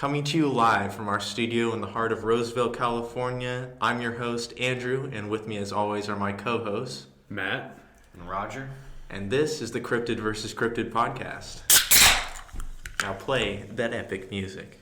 Coming to you live from our studio in the heart of Roseville, California, I'm your host, Andrew, and with me as always are my co-hosts, Matt and Roger. And this is the Cryptid vs. Cryptid podcast. Now play that epic music.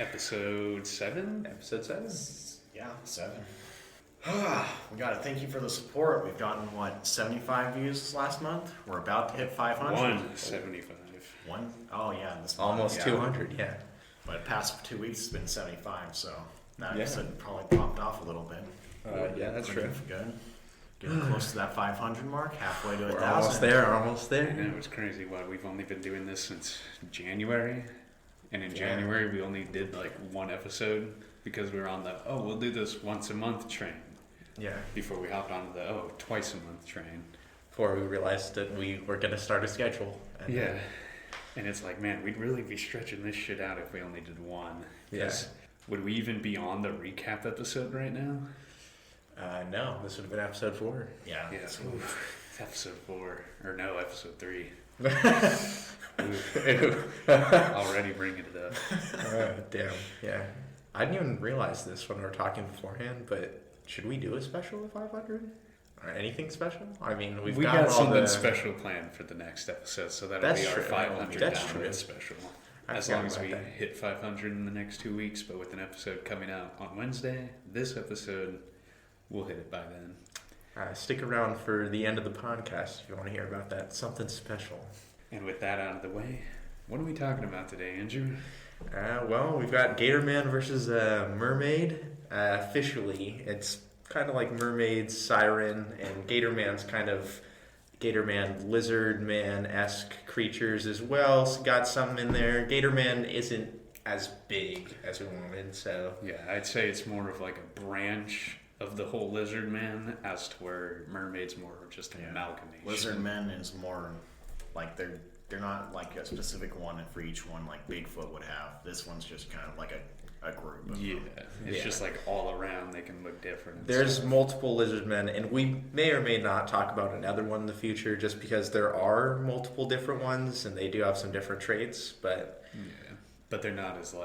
Episode 7? Episode 7? Yeah, 7. We gotta thank you for the support. We've gotten, 75 views last month? We're about to hit 500. 175. One? Oh, yeah. This month, Almost yeah. 200, yeah. But past 2 weeks, it's been 75, so that episode probably popped off a little bit. Yeah, that's true. Good. Getting close to that 500 mark, halfway to 1,000. We're almost there. And it was crazy. We've only been doing this since January. And in January, we only did one episode because we were on the, we'll do this once a month train. Yeah. Before we hopped on the, twice a month train. Before we realized that we were going to start a schedule. Yeah. And it's like, man, we'd really be stretching this shit out if we only did one. Yes. Would we even be on the recap episode right now? No, this would have been episode 4. Yeah. Yes. Episode 4. Or no, episode 3. Already bringing it up. Damn. Yeah. I didn't even realize this when we were talking beforehand, but should we do a special of 500? Or anything special? I mean, we got something special planned for the next episode, so that'll be our 500 download special. As long as we hit 500 in the next 2 weeks, but with an episode coming out on Wednesday, this episode, we'll hit it by then. Stick around for the end of the podcast if you want to hear about that. Something special. And with that out of the way, what are we talking about today, Andrew? Well, we've got Gatorman versus Mermaid. Officially, it's kind of like Mermaid's Siren, and Gatorman's kind of Gatorman lizard man-esque creatures as well. So got some in there. Gatorman isn't as big as we wanted, so... Yeah, I'd say it's more of like a branch of the whole lizard man as to where Mermaid's more just an amalgamation. Lizard men is more like they're not like a specific one for each one like Bigfoot would have. This one's just kind of like a group of them. It's just like all around they can look different. There's multiple lizard men, and we may or may not talk about another one in the future just because there are multiple different ones and they do have some different traits, but they're not as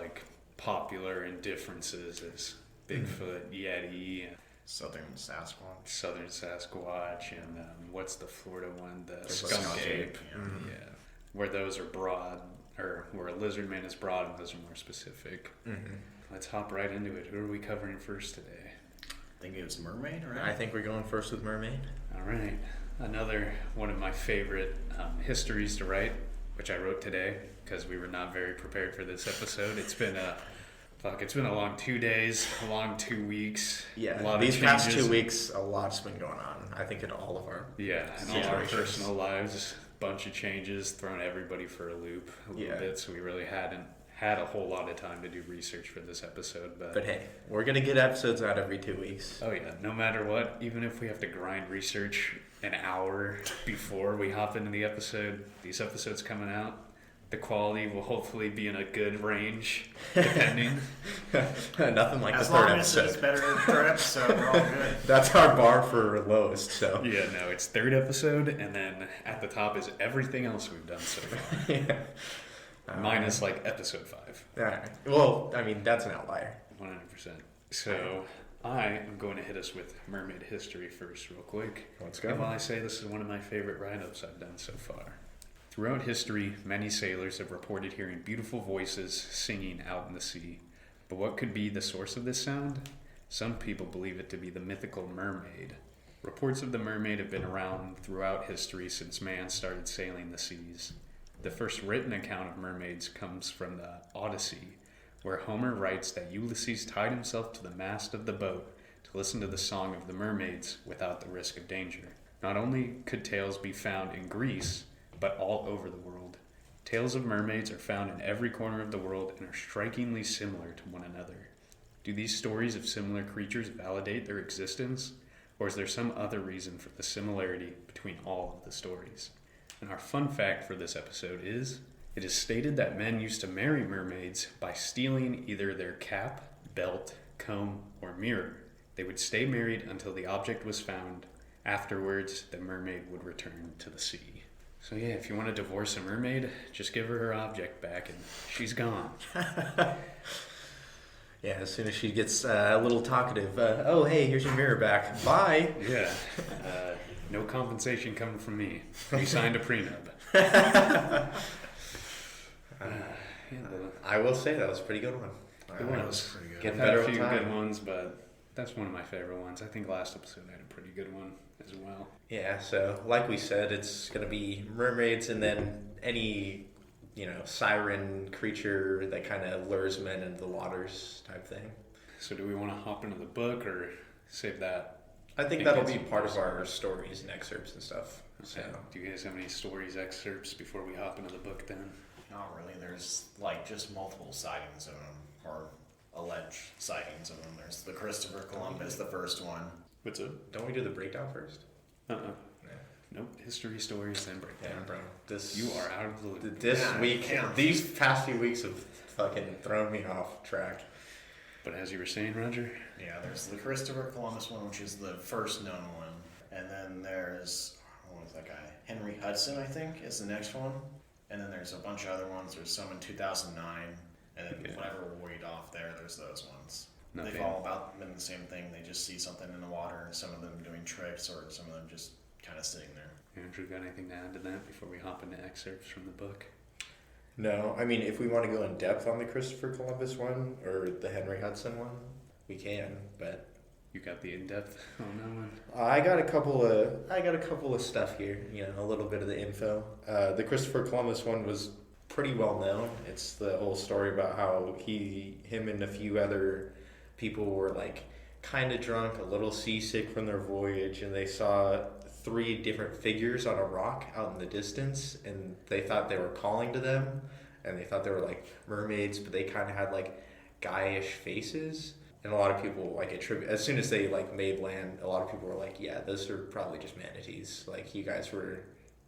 popular in differences as Bigfoot, Yeti, Southern Sasquatch, and what's the Florida one? The skunk ape. Yeah. Where those are broad, or where a lizard man is broad and those are more specific. Mm-hmm. Let's hop right into it. Who are we covering first today? I think it was Mermaid, right? I think we're going first with Mermaid. All right. Another one of my favorite histories to write, which I wrote today because we were not very prepared for this episode. It's been a long 2 days, a long 2 weeks. Yeah, a lot these of past 2 weeks, a lot's been going on. I think in all of our all our personal lives, bunch of changes, thrown everybody for a loop a little bit. So we really hadn't had a whole lot of time to do research for this episode. But hey, we're gonna get episodes out every 2 weeks. Oh yeah, no matter what, even if we have to grind research an hour before we hop into the episode, these episodes coming out, the quality will hopefully be in a good range, depending. Nothing like as the third episode. episode. It's better than the third episode. We're all good. That's our bar for lowest. So yeah, no, it's third episode, and then at the top is everything else we've done so far. Minus episode 5. All right. Well, I mean that's an outlier. 100%. So I am going to hit us with Mermaid history first, real quick. Let's go. And while I say this is one of my favorite write-ups I've done so far. Throughout history, many sailors have reported hearing beautiful voices singing out in the sea. But what could be the source of this sound? Some people believe it to be the mythical mermaid. Reports of the mermaid have been around throughout history since man started sailing the seas. The first written account of mermaids comes from the Odyssey, where Homer writes that Ulysses tied himself to the mast of the boat to listen to the song of the mermaids without the risk of danger. Not only could tales be found in Greece, but all over the world. Tales of mermaids are found in every corner of the world and are strikingly similar to one another. Do these stories of similar creatures validate their existence? Or is there some other reason for the similarity between all of the stories? And our fun fact for this episode is, it is stated that men used to marry mermaids by stealing either their cap, belt, comb, or mirror. They would stay married until the object was found. Afterwards, the mermaid would return to the sea. So yeah, if you want to divorce a mermaid, just give her object back and she's gone. Yeah, as soon as she gets a little talkative, oh, hey, here's your mirror back. Bye. Yeah. No compensation coming from me. You signed a prenup. I will say that was a pretty good one. It was pretty good. Getting I've had better a all few the time. good ones, but that's one of my favorite ones. I think last episode I had a pretty good one as well. Yeah, so like we said, it's going to be mermaids and then any, siren creature that kind of lures men into the waters type thing. So do we want to hop into the book or save that? I think that'll be part of our stories and excerpts and stuff. So, Do you guys have any stories, excerpts before we hop into the book then? Not really. There's just multiple sightings of them, or alleged sightings of them. There's the Christopher Columbus, the first one. What's up? don't we do the breakdown first? Uh-uh. Yeah. Nope. History, stories, then breakdown. Yeah, bro. You are out of the loop. This Yeah, week, yeah. these past few weeks have fucking thrown me off track. But as you were saying, Roger, Yeah, there's the Christopher Columbus one, which is the first known one. And then there's, what was that guy? Henry Hudson, I think, is the next one. And then there's a bunch of other ones. There's some in 2009. And then Okay. whatever we'll read off there's those ones. Not They've bad. all about been the same thing. They just see something in the water, and some of them doing tricks, or some of them just kind of sitting there. Andrew, got anything to add to that before we hop into excerpts from the book? No, I mean, if we want to go in depth on the Christopher Columbus one or the Henry Hudson one, we can. But You got the in-depth on that one? I got a couple of stuff here. A little bit of the info. The Christopher Columbus one was pretty well known. It's the whole story about how him and a few other people were kind of drunk, a little seasick from their voyage, and they saw 3 different figures on a rock out in the distance, and they thought they were calling to them, and they thought they were mermaids, but they kind of had guyish faces. And a lot of people attribute, as soon as they made land, a lot of people were like, yeah, those are probably just manatees. You guys were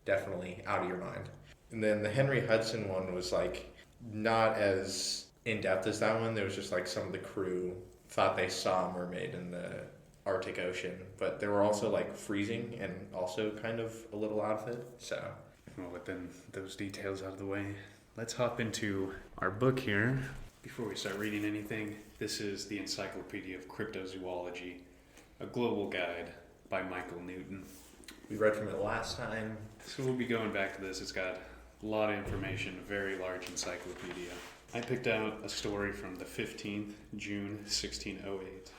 definitely out of your mind. And then the Henry Hudson one was not as in depth as that one. There was just some of the crew thought they saw a mermaid in the Arctic Ocean, but they were also freezing and also kind of a little out of it. So Well, with then those details out of the way, let's hop into our book here. Before we start reading anything, this is the Encyclopedia of Cryptozoology, a global guide by Michael Newton. we read from it last time. So we'll be going back to this. It's got a lot of information, a very large encyclopedia. I picked out a story from the 15th June 1608.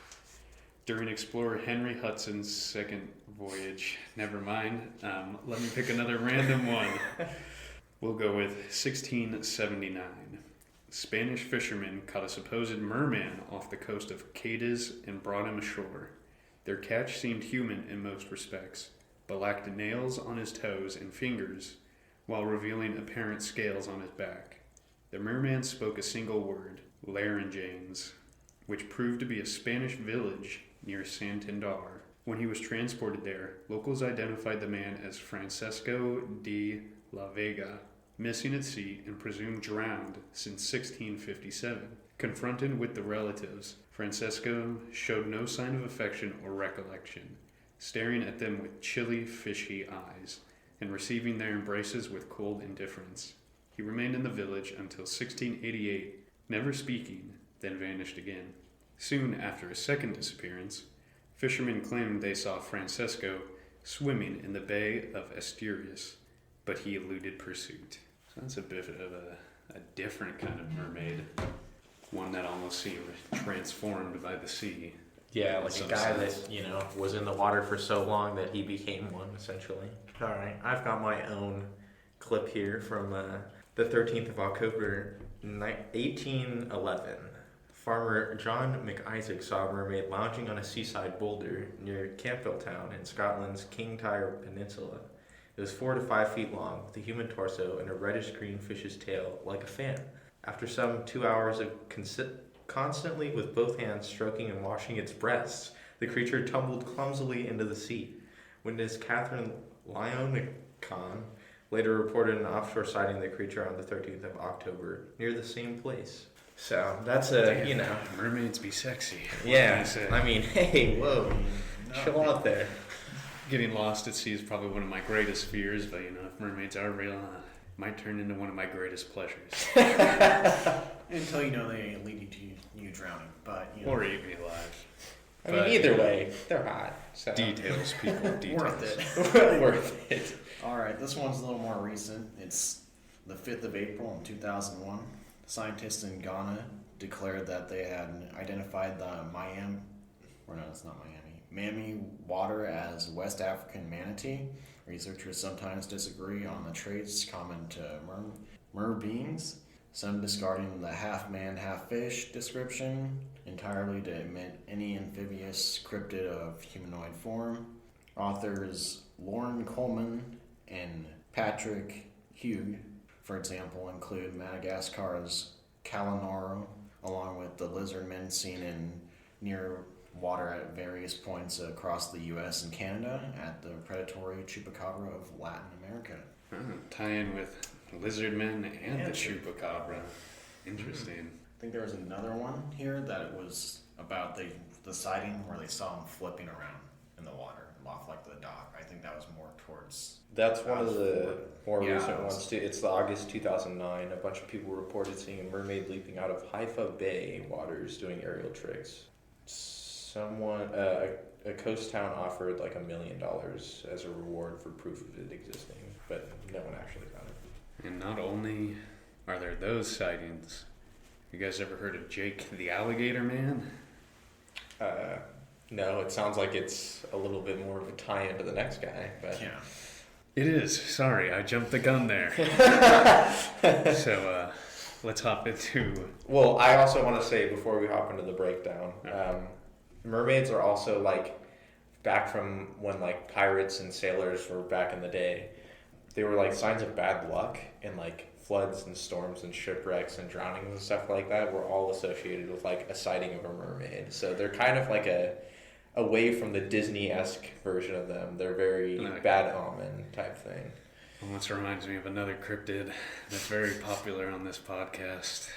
During explorer Henry Hudson's second voyage, never mind, let me pick another random one. We'll go with 1679. Spanish fishermen caught a supposed merman off the coast of Cadiz and brought him ashore. Their catch seemed human in most respects, but lacked nails on his toes and fingers, while revealing apparent scales on his back. The merman spoke a single word, laryngenes, which proved to be a Spanish village near Santander. When he was transported there, locals identified the man as Francesco de la Vega, missing at sea and presumed drowned since 1657. Confronted with the relatives, Francesco showed no sign of affection or recollection, staring at them with chilly, fishy eyes, and receiving their embraces with cold indifference. He remained in the village until 1688, never speaking, then vanished again. Soon after his second disappearance, fishermen claimed they saw Francesco swimming in the Bay of Asturias, but he eluded pursuit. So that's a bit of a different kind of mermaid, one that almost seemed transformed by the sea. Yeah, In a some guy sense. that, was in the water for so long that he became one, essentially. All right, I've got my own clip here from the 13th of October, 1811. Farmer John McIsaac saw a mermaid lounging on a seaside boulder near Campbelltown in Scotland's Kintyre Peninsula. It was 4 to 5 feet long, with a human torso and a reddish-green fish's tail, like a fan. After some 2 hours of constantly with both hands stroking and washing its breasts, The creature tumbled clumsily into the sea. Witness Catherine Lyonicon later reported an offshore sighting of the creature on the 13th of October near the same place. So that's Damn, mermaids be sexy. What can Yeah, I say? I mean, hey, whoa, chill out there. Getting lost at sea is probably one of my greatest fears, but if mermaids are real, might turn into one of my greatest pleasures. Until they lead you to you drowning, but Or eat me alive. I mean, either way, they're hot. So. Details, people, details. worth it. Worth it. All right, this one's a little more recent. It's the 5th of April in 2001. Scientists in Ghana declared that they had identified the Miami water as West African manatee. Researchers sometimes disagree on the traits common to mer beings, some discarding the half-man, half-fish description entirely to omit any amphibious cryptid of humanoid form. Authors Lauren Coleman and Patrick Hugh, for example, include Madagascar's Calanoro, along with the lizard men seen in near water at various points across the U.S. and Canada at the predatory chupacabra of Latin America. Tie in with lizard men and the chupacabra. Interesting. I think there was another one here that was about the sighting where they saw him flipping around in the water off like the dock. I think that was more towards... That's one of the more Yeah, recent ones too. It's the August 2009. A bunch of people reported seeing a mermaid leaping out of Haifa Bay waters doing aerial tricks. Someone, a coast town offered like $1 million as a reward for proof of it existing, but no one actually got it. And not only are there those sightings, you guys ever heard of Jake the Alligator Man? No, it sounds like it's a little bit more of a tie-in to the next guy, but Yeah. It is. Sorry, I jumped the gun there. So let's hop into... Well, I also want to say before we hop into the breakdown, mermaids are also like back from when like pirates and sailors were back in the day. They were like signs of bad luck, and like floods and storms and shipwrecks and drownings and stuff like that were all associated with like a sighting of a mermaid. So they're kind of like away from the Disney-esque version of them. They're very bad omen type thing. Almost reminds me of another cryptid that's very popular on this podcast.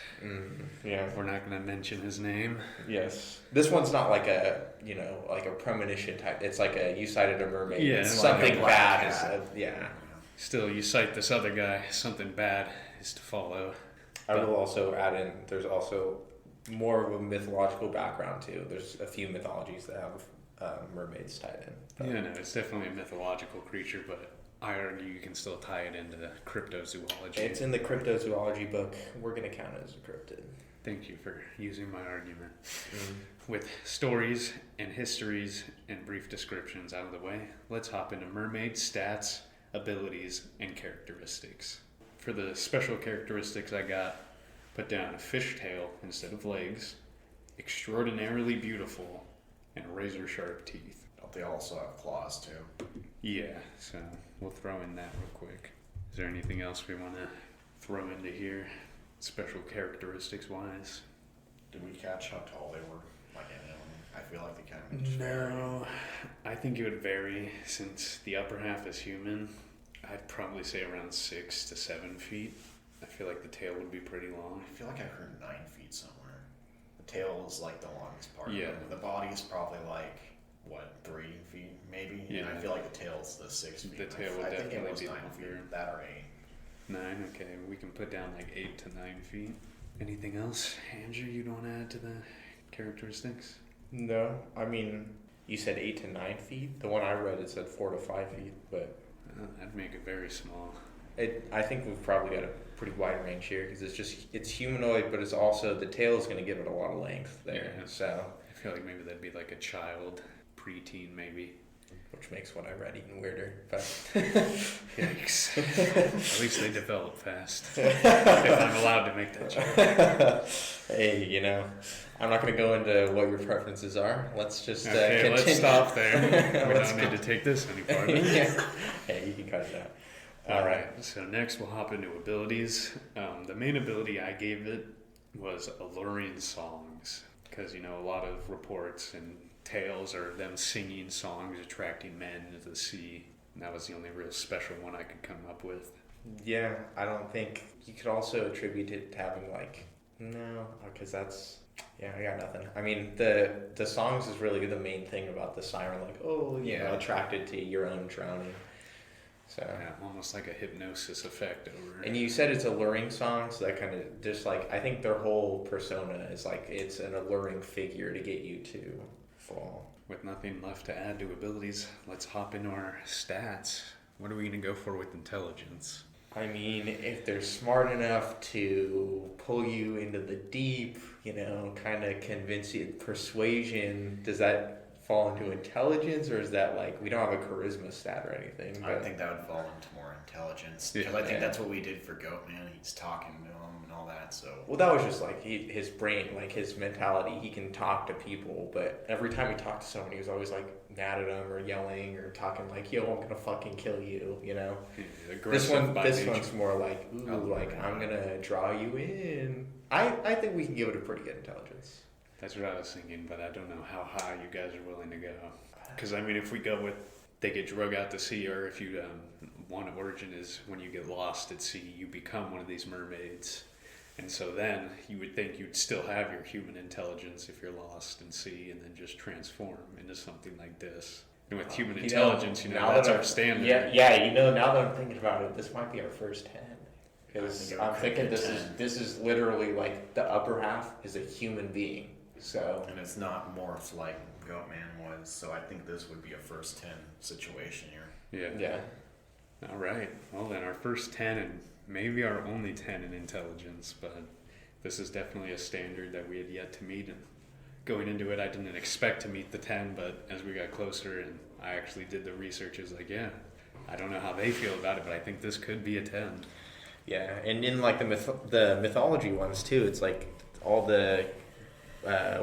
Yeah. We're not going to mention his name. Yes. This one's not like like a premonition type. It's like you sighted a mermaid. Yeah, It's like something a bad. black Yeah. Still, you cite this other guy, something bad is to follow. I will also add in, there's also more of a mythological background too. There's a few mythologies that have mermaids tied in. But. Yeah, no, it's definitely a mythological creature, but I argue you can still tie it into the cryptozoology. It's in the cryptozoology book. We're going to count it as a cryptid. Thank you for using my argument. With stories and histories and brief descriptions out of the way, let's hop into mermaid stats, abilities, and characteristics. For the special characteristics I got, put down a fishtail instead of legs, extraordinarily beautiful, and razor-sharp teeth. They also have claws too. Yeah, so we'll throw in that real quick. Is there anything else we want to throw into here, special characteristics-wise? Did we catch how tall they were? Like, I feel like they kind of just vary. No, I think it would vary since the upper half is human. I'd probably say around 6 to 7 feet. I feel like the tail would be pretty long. I feel like I heard 9 feet somewhere. The tail is like the longest part. Yeah. The body is probably like 3 feet maybe. Yeah. And I feel like the tail's the 6 feet. The tail would I think it definitely was be 9 longer. feet. That or 8. 9, okay. We can put down like 8 to 9 feet. Anything else, Andrew, you'd want to add to the characteristics? No, I mean, you said 8 to 9 feet. The one I read, it said 4 to 5 feet, but That'd make it very small. I think we've probably got a pretty wide range here because it's humanoid, but it's also the tail is going to give it a lot of length there. Yeah. So I feel like maybe that'd be like a child, preteen maybe. which makes what I read even weirder. But Yikes. At least they develop fast. If I'm allowed to make that joke. hey, I'm not going to go into what your preferences are. Let's just Okay, continue. let's stop there. We Let's don't need to take this any farther. Yeah. Hey, you can cut it out. All right, so next we'll hop into abilities. The main ability I gave it was alluring songs, because a lot of reports and tales are them singing songs attracting men into the sea. And that was the only real special one I could come up with. Yeah, I don't think you could also attribute it to having like no, because that's yeah, I got nothing. I mean, the songs is really the main thing about the siren, like oh, you know, attracted to your own drowning. So yeah, almost like a hypnosis effect over. And you said it's a luring song, so that kind of just like I think their whole persona is like it's an alluring figure to get you to fall. With nothing left to add to abilities, let's hop into our stats. What are we going to go for with intelligence? I mean, if they're smart enough to pull you into the deep, you know, kind of convince you, persuasion, does that fall into intelligence, or is that like, we don't have a charisma stat or anything? I think that would fall into more intelligence. Because I think that's what we did for Goatman. He's talking to him and all that, so... Well, that was just like his brain, like his mentality. He can talk to people, but every time he talked to someone, he was always like mad at them or yelling or talking like, yo, I'm gonna fucking kill you, you know? This one's more like, ooh, like, I'm gonna draw you in. I think we can give it a pretty good intelligence. That's what I was thinking, but I don't know how high you guys are willing to go. Because, I mean, if we go with they get drug out to sea, or if you, one origin is when you get lost at sea, you become one of these mermaids. And so then you would think you'd still have your human intelligence if you're lost in sea and then just transform into something like this. And with human intelligence, that's our standard. Yeah, now that I'm thinking about it, this might be our first 10. Because I'm thinking this is literally like the upper half is a human being. So and it's not morphed like Goatman was, so I think this would be a first 10 situation here. Yeah. All right. Well, then our first 10 and maybe our only 10 in intelligence, but this is definitely a standard that we had yet to meet. And going into it, I didn't expect to meet the 10, but as we got closer and I actually did the research, it was like, yeah, I don't know how they feel about it, but I think this could be a 10. Yeah, and in like the mythology ones too, it's like all the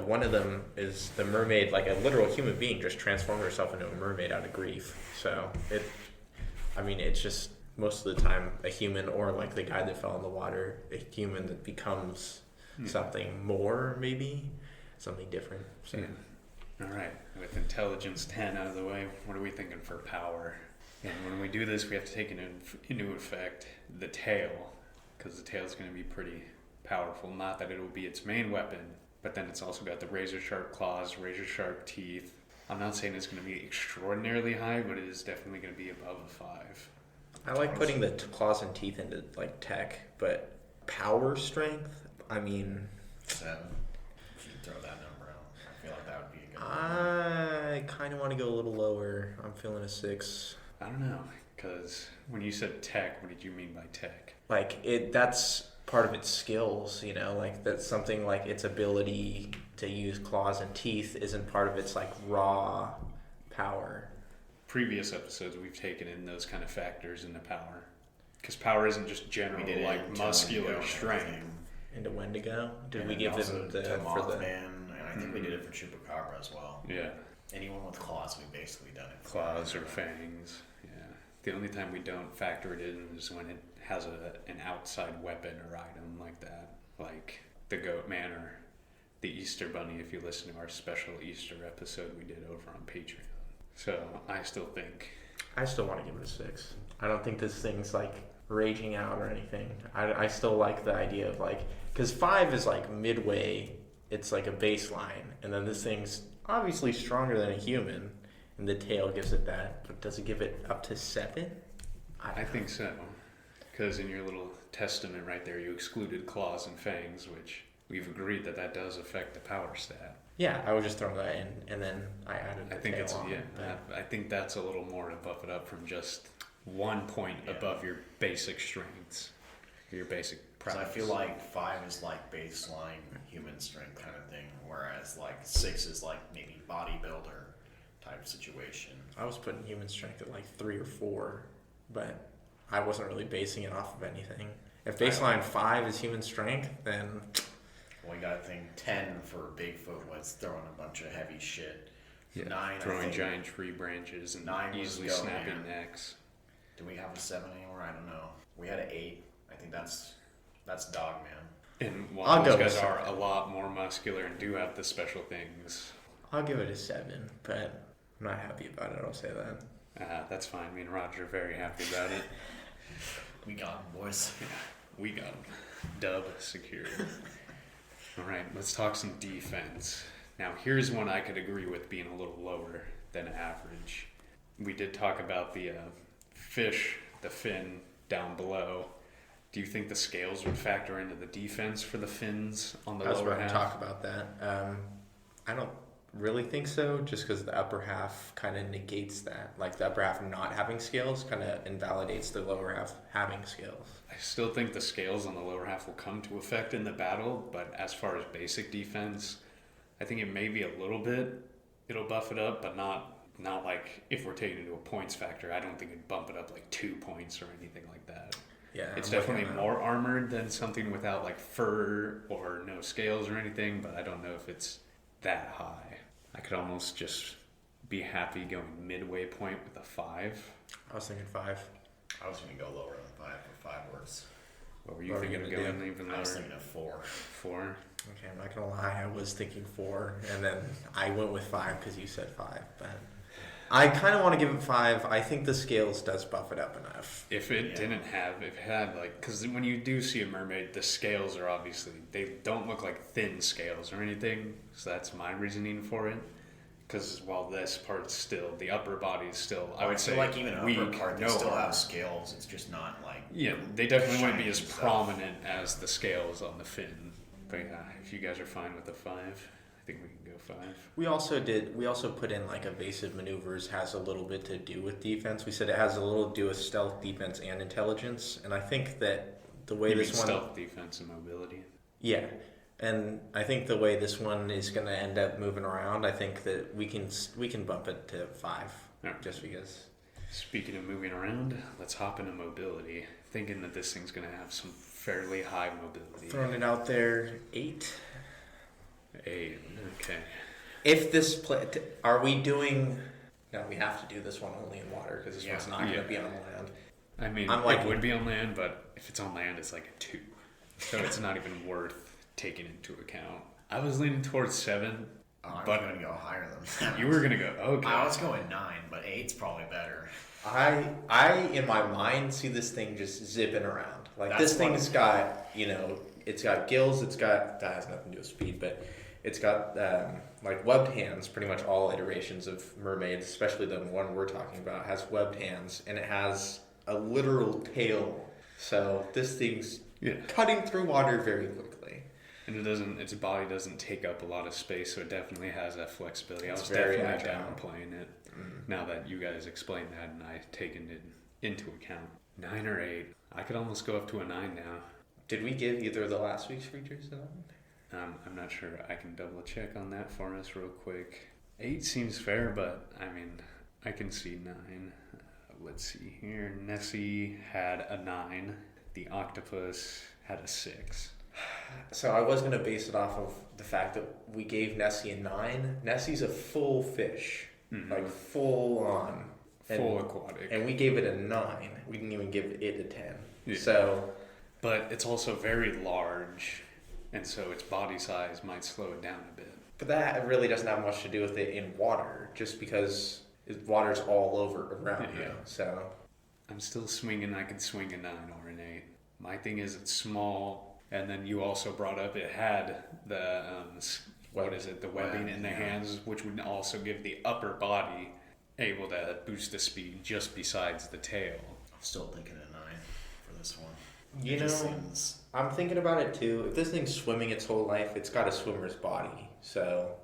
one of them is the mermaid, like a literal human being, just transformed herself into a mermaid out of grief. So it's just most of the time a human, or like the guy that fell in the water, a human that becomes something more, maybe something different. So. Yeah. All right, with intelligence 10 out of the way, what are we thinking for power? And when we do this, we have to take into effect the tail, because the tail is going to be pretty powerful. Not that it will be its main weapon, but then it's also got the razor sharp claws, razor sharp teeth. I'm not saying it's going to be extraordinarily high, but it is definitely going to be above a 5. I like putting the claws and teeth into like tech, but power strength, I mean... 7. If you throw that number out, I feel like that would be a good number. I kind of want to go a little lower. I'm feeling a 6. I don't know, because when you said tech, what did you mean by tech? Like, that's part of its skills, you know? Like, that's something like its ability to use claws and teeth isn't part of its, like, raw power. Previous episodes, we've taken in those kind of factors into power. Because power isn't just general, like, muscular strength. Into Wendigo? Did we give them the... Mothman, and I think we did it for Chupacabra as well. Yeah. Anyone with claws, we've basically done it. Claws or fangs, yeah. The only time we don't factor it in is when it has an outside weapon or item like that. Like the Goatman or the Easter Bunny, if you listen to our special Easter episode we did over on Patreon. So I still want to give it a 6. I don't think this thing's like raging out or anything. I still like the idea of like, because 5 is like midway, it's like a baseline, and then this thing's obviously stronger than a human, and the tail gives it that. But does it give it up to 7? I think so, because in your little testament right there, you excluded claws and fangs, which we've agreed that does affect the power stat. Yeah, I would just throw that in, and then I added the tail on. I think that's a little more to buff it up from just 1 point above your basic strengths, your basic prowess. So I feel like 5 is like baseline human strength kind of thing, whereas like 6 is like maybe bodybuilder type situation. I was putting human strength at like 3 or 4, but I wasn't really basing it off of anything. If baseline 5 is human strength, then... Well, you gotta think 10 for Bigfoot was throwing a bunch of heavy shit. Yeah, 9, throwing giant tree branches and 9 easily snapping necks. Do we have a 7 anymore? I don't know. We had an 8. I think that's Dogman. And while those guys are a lot more muscular and do have the special things, I'll give it a 7, but I'm not happy about it. I'll say that. That's fine. Me and Roger are very happy about it. We got him, boys. Yeah, we got him. Dub secured. All right, let's talk some defense. Now, here's one I could agree with being a little lower than average. We did talk about the fish, the fin down below. Do you think the scales would factor into the defense for the fins on the I was lower about half? to talk about that. I don't really think so, just because the upper half kind of negates that. Like the upper half not having scales kind of invalidates the lower half having scales. I still think the scales on the lower half will come to effect in the battle, but as far as basic defense, I think it may be a little bit. It'll buff it up, but not like if we're taking it into a points factor. I don't think it'd bump it up like 2 points or anything like that. Yeah, It's I'm definitely looking at more armored than something without like fur or no scales or anything, but I don't know if it's that high. I could almost just be happy going midway point with a 5. I was thinking 5. I was going to go lower than 5 for 5 words. What were you What were you thinking of gonna going do? even I lower? was thinking of 4. 4? Okay, I'm not gonna lie. I was thinking 4, and then I went with 5 because you said 5. But I kind of want to give it 5. I think the scales does buff it up enough. If it had like, because when you do see a mermaid, the scales are obviously, they don't look like thin scales or anything, so that's my reasoning for it. Because while this part's still, the upper body is still, I would say, feel like even an weak, upper part, they no still armor. have scales. It's just not like Yeah, they definitely wouldn't be shiny as stuff. prominent as the scales on the fin. But yeah, if you guys are fine with the 5, I think we can go 5. We also put in like evasive maneuvers has a little bit to do with defense. We said it has a little to do with stealth, defense, and intelligence. And I think that the way You this mean one, stealth, defense, and mobility. yeah, and I think the way this one is going to end up moving around, I think that we can bump it to 5, Alright. just because. Speaking of moving around, let's hop into mobility. Thinking that this thing's gonna have some fairly high mobility. Throwing it out there, 8. 8. Okay. If this are we doing? No, we have to do this one only in water because this one's not going to Yeah. be on land. I mean, I'm like- it would be on land, but if it's on land, it's like a 2. So it's not even worth taking into account. I was leaning towards 7. I'm But- going to go higher than that. You were gonna go, okay. I was going 9, but 8's probably better. I in my mind see this thing just zipping around. Like That's this what- thing's got, it's got gills. It's got that has nothing to do with speed, but it's got like webbed hands. Pretty much all iterations of mermaids, especially the one we're talking about, has webbed hands, and it has a literal tail. So this thing's Yeah. cutting through water very quickly. And its body doesn't take up a lot of space, so it definitely has that flexibility. I It's was very definitely agile. downplaying it. Now that you guys explained that and I've taken it into account. 9 or 8. I could almost go up to a 9 now. Did we give either of the last week's creatures a 9? I'm not sure. I can double check on that for us real quick. 8 seems fair, but I mean, I can see 9. Let's see here. Nessie had a 9. The octopus had a 6. So I was going to base it off of the fact that we gave Nessie a 9. Nessie's a full fish, like full on. Full aquatic. And we gave it a 9. We didn't even give it a 10. Yeah. So, But it's also very large, and so its body size might slow it down a bit. but that really doesn't have much to do with it in water, just because water's all over around Yeah. you. So, I'm still swinging. I could swing a 9 or an 8. My thing is it's small, and then you also brought up it had the the webbing in the hands, which would also give the upper body able to boost the speed just besides the tail. I'm still thinking a 9 for this one. you It know, just seems- I'm thinking about it too. If this thing's swimming its whole life, it's got a swimmer's body. So,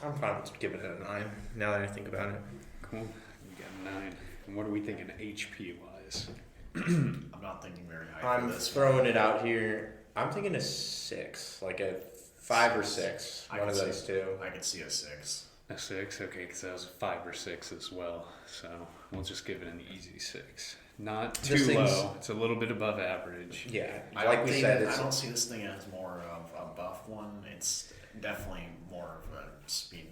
I'm fine with giving it a 9 now that I think about it. Cool. We got a 9. And what are we thinking HP wise? I'm not thinking very high I'm for this throwing it out here. I'm thinking a 6, like a 5 or 6. I One of could those see- two. I could see a 6. A 6? Okay, because that was a 5 or 6 as well. So we'll just give it an easy 6. Not too This thing's- low. It's a little bit above average. Yeah, I like don't we think- said, I it's don't see this thing as more of a buff one. It's definitely more of a speed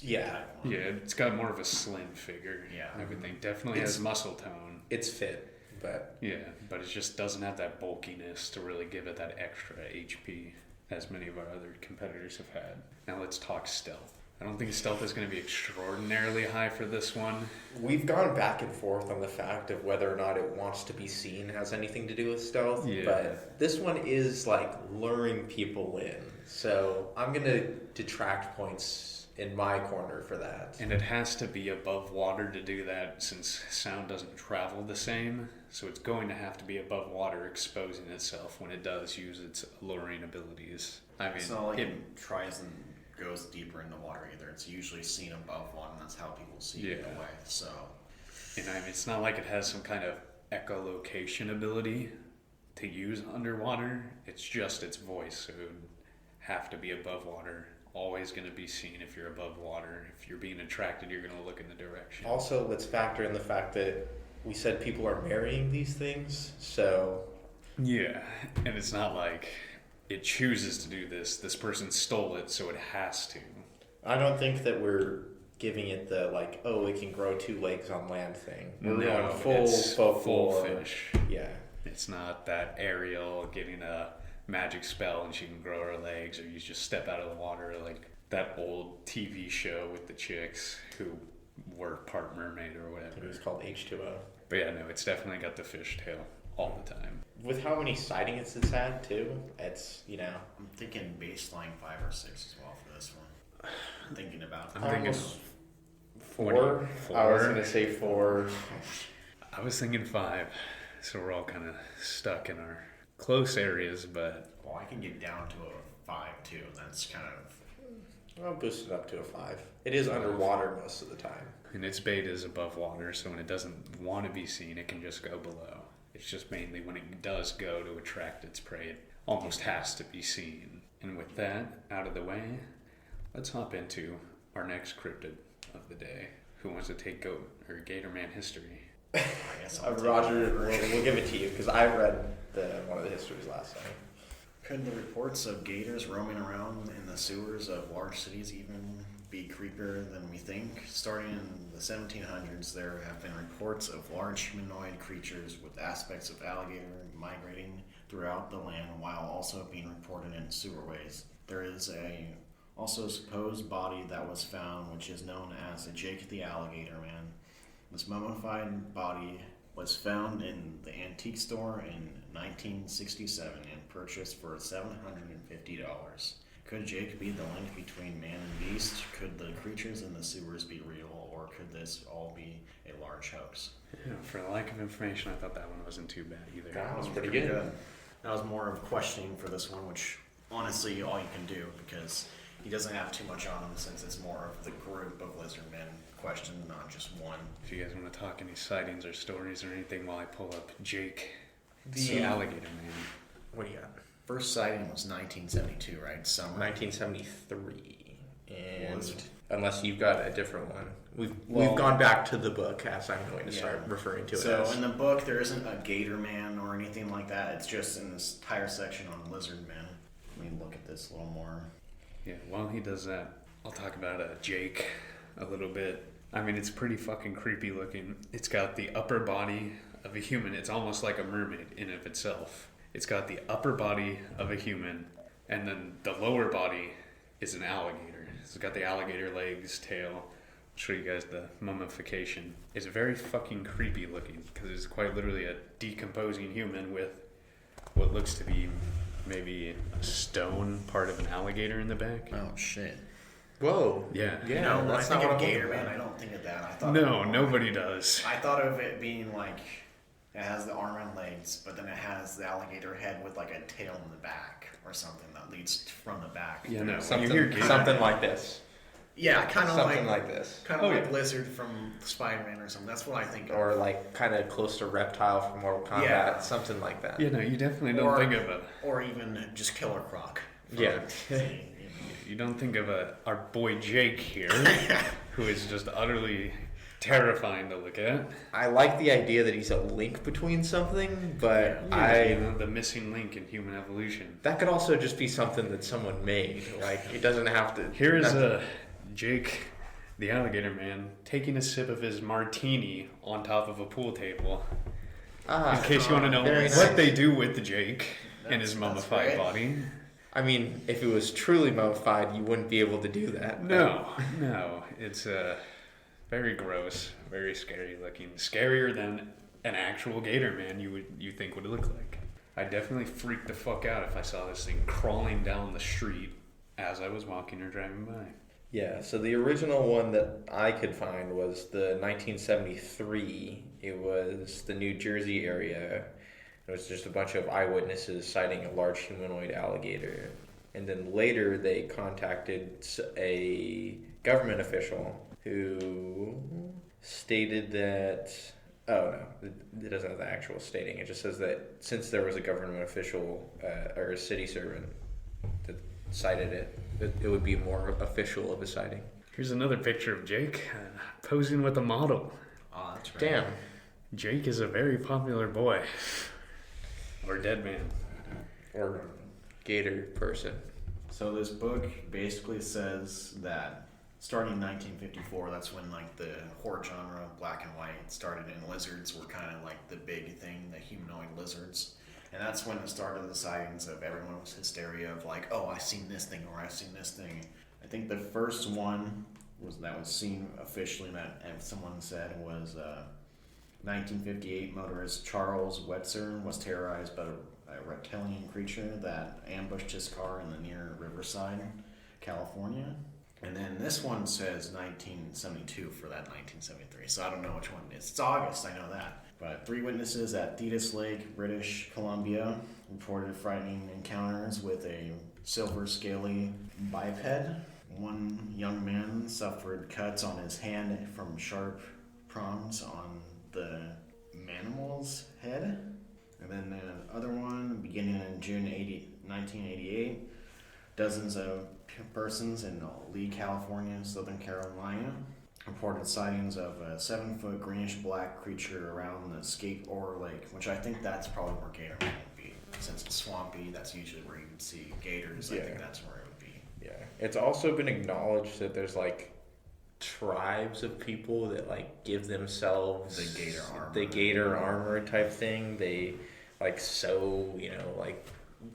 Yeah. type one. Yeah, it's got more of a slim figure. Yeah. I would think definitely It's- has muscle tone. it's fit, but Yeah, but it just doesn't have that bulkiness to really give it that extra HP as many of our other competitors have had. Now let's talk stealth. I don't think stealth is going to be extraordinarily high for this one. We've gone back and forth on the fact of whether or not it wants to be seen has anything to do with stealth. Yeah. But this one is like luring people in. So I'm going to detract points in my corner for that. And it has to be above water to do that since sound doesn't travel the same. So it's going to have to be above water exposing itself when it does use its alluring abilities. I mean, It's not like it tries and goes deeper into water either. It's usually seen above water, and that's how people see it in a way. So, and I mean, it's not like it has some kind of echolocation ability to use underwater. It's just its voice, so it would have to be above water. Always going to be seen if you're above water. If you're being attracted, you're going to look in the direction. Also, let's factor in the fact that we said people are marrying these things, so... Yeah, and it's not like it chooses to do this. This person stole it, so it has to. I don't think that we're giving it the, like, oh, it can grow 2 legs on land thing. We're going full fish. Yeah. It's not that Ariel getting a magic spell and she can grow her legs, or you just step out of the water like that old TV show with the chicks who were part mermaid or whatever. It was called H2O. But yeah, no, it's definitely got the fish tail all the time. With how many sightings it's had, too, it's, you know... I'm thinking baseline 5 or 6 as well for this one. I'm thinking about I'm thinking almost 4. I was going to say 4. I was thinking 5. So we're all kind of stuck in our close areas, but... Well, I can get down to a 5 too. That's kind of... I'll boost it up to a 5. It is underwater most of the time. And its bait is above water, so when it doesn't want to be seen, it can just go below. It's just mainly when it does go to attract its prey, it almost has to be seen. And with that out of the way, let's hop into our next cryptid of the day. Who wants to take Gatorman history? I guess I'll Roger, we'll give it to you, because I read one of the histories last time. Could the reports of gators roaming around in the sewers of large cities even be creepier than we think? Starting in the 1700s, there have been reports of large humanoid creatures with aspects of alligator migrating throughout the land while also being reported in sewerways. There is also a supposed body that was found, which is known as the Jake the Alligator Man. This mummified body was found in the antique store in 1967 and purchased for $750. Could Jake be the link between man and beast? Could the creatures in the sewers be real, or could this all be a large hoax? Yeah, for the lack of information, I thought that one wasn't too bad either. That was pretty good. That was more of questioning for this one, which honestly all you can do, because he doesn't have too much on him since it's more of the group of lizard men question, not just one. If you guys want to talk any sightings or stories or anything while I pull up Jake, the So- alligator man. What do you got? First sighting was 1972, right? Summer. 1973. And Was it? unless you've got a different one. Well- We've gone back to the book, as I'm going to Yeah. start referring to it So as. in the book, there isn't a gator man or anything like that. It's just in this entire section on lizard men. Let me look at this a little more. Yeah, while he does that, I'll talk about Jake a little bit. I mean, it's pretty fucking creepy looking. It's got the upper body of a human. It's almost like a mermaid in of itself. It's got the upper body of a human, and then the lower body is an alligator. It's got the alligator legs, tail. I'll show you guys the mummification. It's very fucking creepy looking, because it's quite literally a decomposing human with what looks to be maybe a stone part of an alligator in the back. Oh shit! Whoa. Yeah. You know, when I that's think not of what I'm gator looking man, at. I don't think of that. I thought No, nobody does. I thought of it being like it has the arm and legs, but then it has the alligator head with like a tail in the back or something that leads from the back. Yeah, no. Something, When you hear gator, something like this. Yeah, kind of Something like like this. kind of Oh, like yeah. Lizard from Spider-Man or something. That's what I think of. Or like kind of close to Reptile from Mortal Kombat. Yeah. Something like that. Yeah, no, you definitely don't Or- think of a. Or even just Killer Croc. Yeah. You don't think of our boy Jake here, who is just utterly terrifying to look at. I like the idea that he's a link between something, but You know, the missing link in human evolution. that could also just be something that someone made. Like it doesn't have to. Here is Jake, the alligator man, taking a sip of his martini on top of a pool table. In case you want to know very what nice. they do with the Jake and his That's mummified great. body. I mean, if it was truly mummified, you wouldn't be able to do that. No, it's very gross, very scary looking, scarier than an actual gator man you think would look like. I definitely freaked the fuck out if I saw this thing crawling down the street as I was walking or driving by. Yeah, so the original one that I could find was the 1973. It was the New Jersey area. It was just a bunch of eyewitnesses citing a large humanoid alligator. And then later they contacted a government official who stated that... Oh, no, it doesn't have the actual stating. It just says that since there was a government official or a city servant that cited it, it would be more official of a sighting. Here's another picture of Jake posing with a model. Oh, that's right. Damn. Jake is a very popular boy. Or dead man. Or gator person. So this book basically says that starting in 1954, that's when like the horror genre, black and white, started, and lizards were kind of like the big thing, the humanoid lizards. And that's when it started the sightings of everyone's hysteria of like, oh, I've seen this thing or I've seen this thing. I think the first one that was seen officially that someone said was 1958 motorist Charles Wetzer was terrorized by a reptilian creature that ambushed his car in the near Riverside, California. And then this one says 1972 for that 1973, so I don't know which one it is. It's August, I know that. But 3 witnesses at Thetis Lake, British Columbia, reported frightening encounters with a silver scaly biped. One young man suffered cuts on his hand from sharp prongs on the manimal's head. And then the other one, beginning in June 1988, dozens of persons in Lee, California, Southern Carolina, reported sightings of a 7-foot greenish-black creature around the Skate Ore Lake, which I think that's probably where Gatorman would be. Since it's swampy, that's usually where you would see gators. Yeah. I think that's where it would be. Yeah. It's also been acknowledged that there's like tribes of people that like give themselves the gator armor type thing. They like sew, like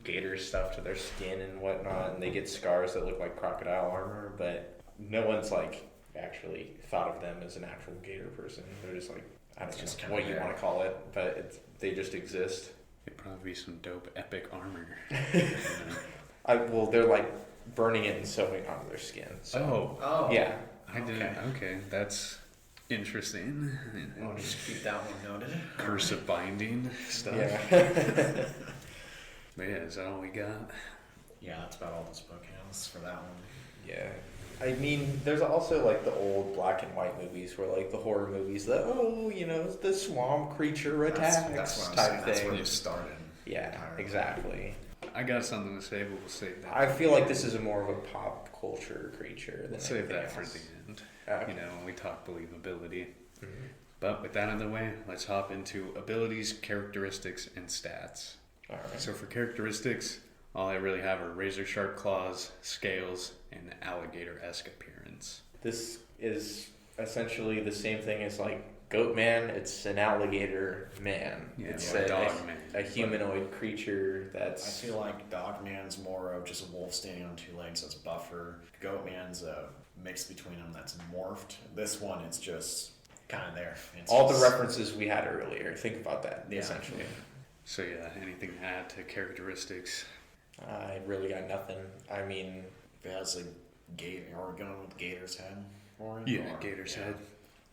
gator stuff to their skin and whatnot, and they get scars that look like crocodile armor, but no one's like actually thought of them as an actual gator person. They're just like, I don't know what you want to call it, but they just exist. It'd probably be some dope epic armor. Well, they're like burning it and sewing it onto their skin. So. Oh. Yeah. I didn't. Okay, that's interesting. I'll just keep that one noted. Curse of binding stuff. Yeah. But yeah, is that all we got? Yeah, that's about all this book has for that one. Yeah. I mean, there's also like the old black and white movies where like the horror movies, the swamp creature attacks That's what I'm type saying. thing. That's where you started. Yeah, entirely. Exactly. I got something to say, but we'll save that. I feel like this is more of a pop culture creature than We'll save that for else. the end. Okay. When we talk believability. Mhm. But with that out of the way, let's hop into abilities, characteristics, and stats. All right. So for characteristics, all I really have are razor sharp claws, scales, and alligator-esque appearance. This is essentially the same thing as like Goat Man. It's an alligator man. Yeah, it's or dog man. a humanoid creature that's. I feel like Dog Man's more of just a wolf standing on 2 legs that's buffer. Goat Man's a mix between them that's morphed. This one, it's just kind of there. It's all just, the references we had earlier. Think about that, Yeah. essentially. So yeah, anything to add to characteristics? I really got nothing. I mean, if it has a gator, or going with gator's head for it? Yeah, or, gator's head.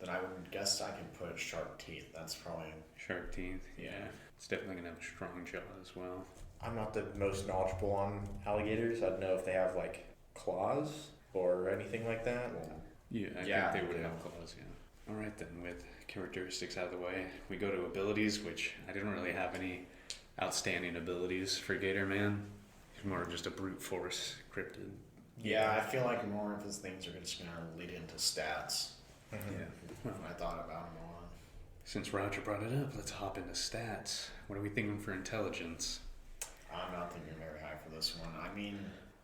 Then I would guess I can put sharp teeth. That's probably... Sharp teeth. Yeah. It's definitely going to have a strong jaw as well. I'm not the most knowledgeable on alligators. I don't know if they have like claws or anything like that. Yeah, I think they would have claws, yeah. Alright then, with characteristics out of the way, we go to abilities, which I didn't really have any outstanding abilities for Gator Man. He's more of just a brute force cryptid. Yeah, I feel like more of his things are just going to lead into stats. Mm-hmm. Yeah. Well, I thought about him a lot. since Roger brought it up, let's hop into stats. What are we thinking for intelligence? I'm not thinking very high for this one. I mean,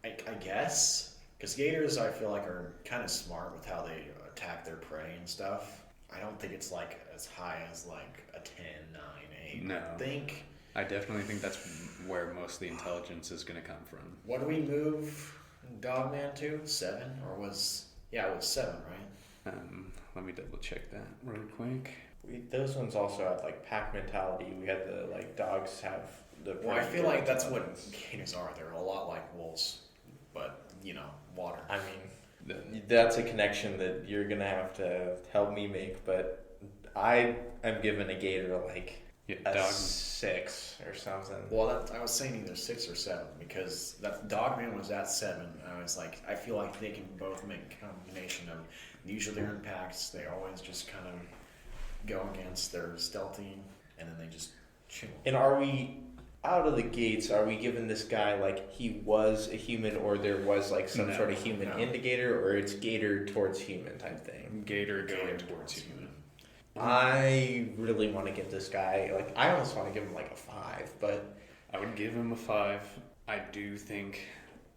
I guess, because gators I feel like are kind of smart with how they attack their prey and stuff. I don't think it's like as high as like a 10, 9, 8. No. I think. I definitely think that's where most of the intelligence is going to come from. What do we move Dogman to? 7? Or it was 7, right? Let me double check that real quick. Those ones also have like pack mentality. We had the like dogs have the. Well, I feel like that's what gators are. They're a lot like wolves, but water. I mean, that's a connection that you're gonna have to help me make. But I am giving a gator like a 6 or something. Well, I was saying either 6 or 7 because that Dogman was at 7. I was like, I feel like they can both make a combination of usually they're in packs. They always just kind of go against their stealthy, and then they just chill. And are we out of the gates? Are we giving this guy like he was a human, or there was like some sort of human indicator, or it's gator towards human type thing? Gator going towards human. I really want to give this guy like I almost want to give him like a 5, but I would give him a 5. I do think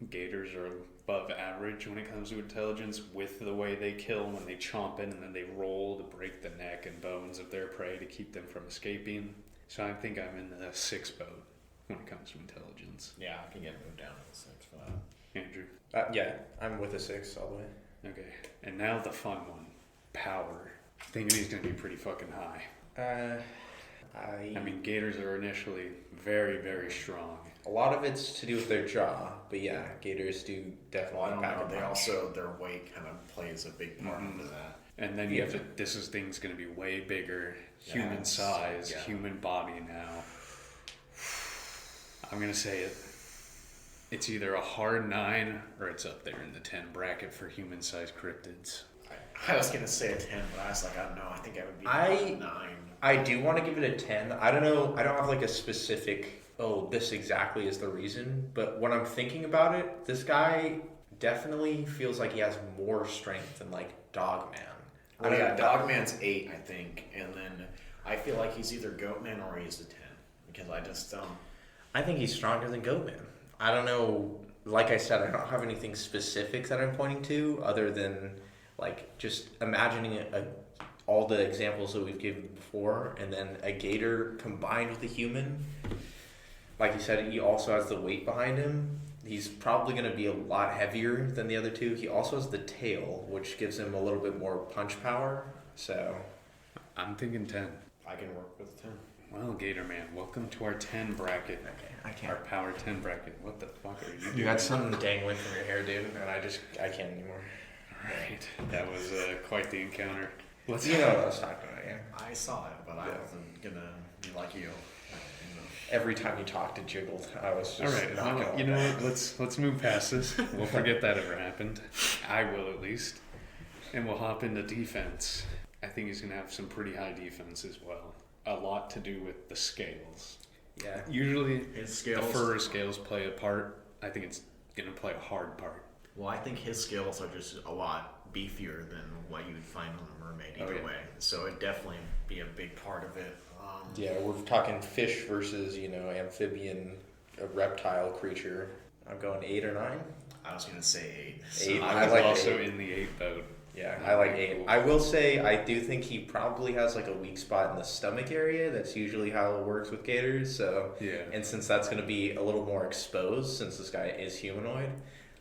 gators are above average when it comes to intelligence with the way they kill when they chomp in and then they roll to break the neck and bones of their prey to keep them from escaping. So I think I'm in the 6 boat when it comes to intelligence. Yeah, I can get moved down to the 6 for that. Andrew? yeah, I'm with a 6 all the way. Okay. And now the fun one. Power. Thinking he's going to be pretty fucking high. I mean, gators are initially very, very strong. A lot of it's to do with their jaw, but yeah, gators do definitely. Well, I don't pack know. a They punch. also their weight kind of plays a big part into that. And then you have to. This thing's going to be way bigger, human size, human body now. I'm going to say it. It's either a hard 9 or it's up there in the 10 bracket for human-sized cryptids. I was gonna say a 10, but I was like, I don't know. I think I would be a 9. I do want to give it a 10. I don't know. I don't have like a specific, this exactly is the reason. But when I'm thinking about it, this guy definitely feels like he has more strength than like Dogman. Well, yeah, Dogman's 8, I think. And then I feel like he's either Goatman or he's a 10. Because I just, I think he's stronger than Goatman. I don't know. Like I said, I don't have anything specific that I'm pointing to other than like just imagining all the examples that we've given before, and then a gator combined with a human. Like you said, he also has the weight behind him. He's probably going to be a lot heavier than the other two. He also has the tail, which gives him a little bit more punch power. So I'm thinking 10. I can work with 10. Well, Gator Man, welcome to our 10 bracket. okay, I can't. Our power 10 bracket. What the fuck are you doing? You got something dangling from your hair, dude, and I can't anymore. Right. That was quite the encounter. You know what I was talking about, yeah. I saw it, but I wasn't gonna be like you. Every time you talked, it jiggled. I was just All right. not Well, gonna you know lie. what? Let's move past this. We'll forget that ever happened. I will at least. And we'll hop into defense. I think he's gonna have some pretty high defense as well. A lot to do with the scales. Yeah. Usually, His scales. the fur scales play a part. I think it's gonna play a hard part. Well, I think his scales are just a lot beefier than what you would find on a mermaid either way. So it'd definitely be a big part of it. Yeah, we're talking fish versus, amphibian, a reptile creature. I'm going 8 or 9. I was gonna say 8. So 8. I was like also 8. in the 8 boat. Yeah, I like 8. Cool. I will say I do think he probably has like a weak spot in the stomach area. That's usually how it works with gators. So Yeah. And since that's going to be a little more exposed, since this guy is humanoid,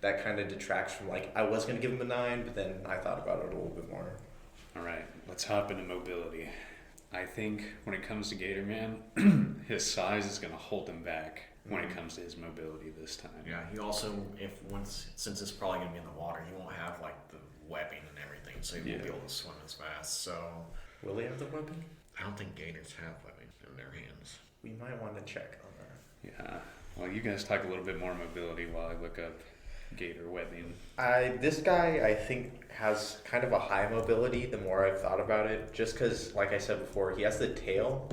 that kind of detracts from like I was going to give him a 9, but then I thought about it a little bit more. All right, let's hop into mobility. I think when it comes to Gator Man, his size is going to hold him back when it comes to his mobility this time. Yeah, he also, since it's probably gonna be in the water, he won't have like the webbing and everything, so he won't be able to swim as fast. So Will he have the weapon? I don't think gators have webbing in their hands. We might want to check on that. Yeah. Well, you guys talk a little bit more mobility while I look up gator webbing. This guy, I think, has kind of a high mobility the more I've thought about it. Just because, like I said before, he has the tail,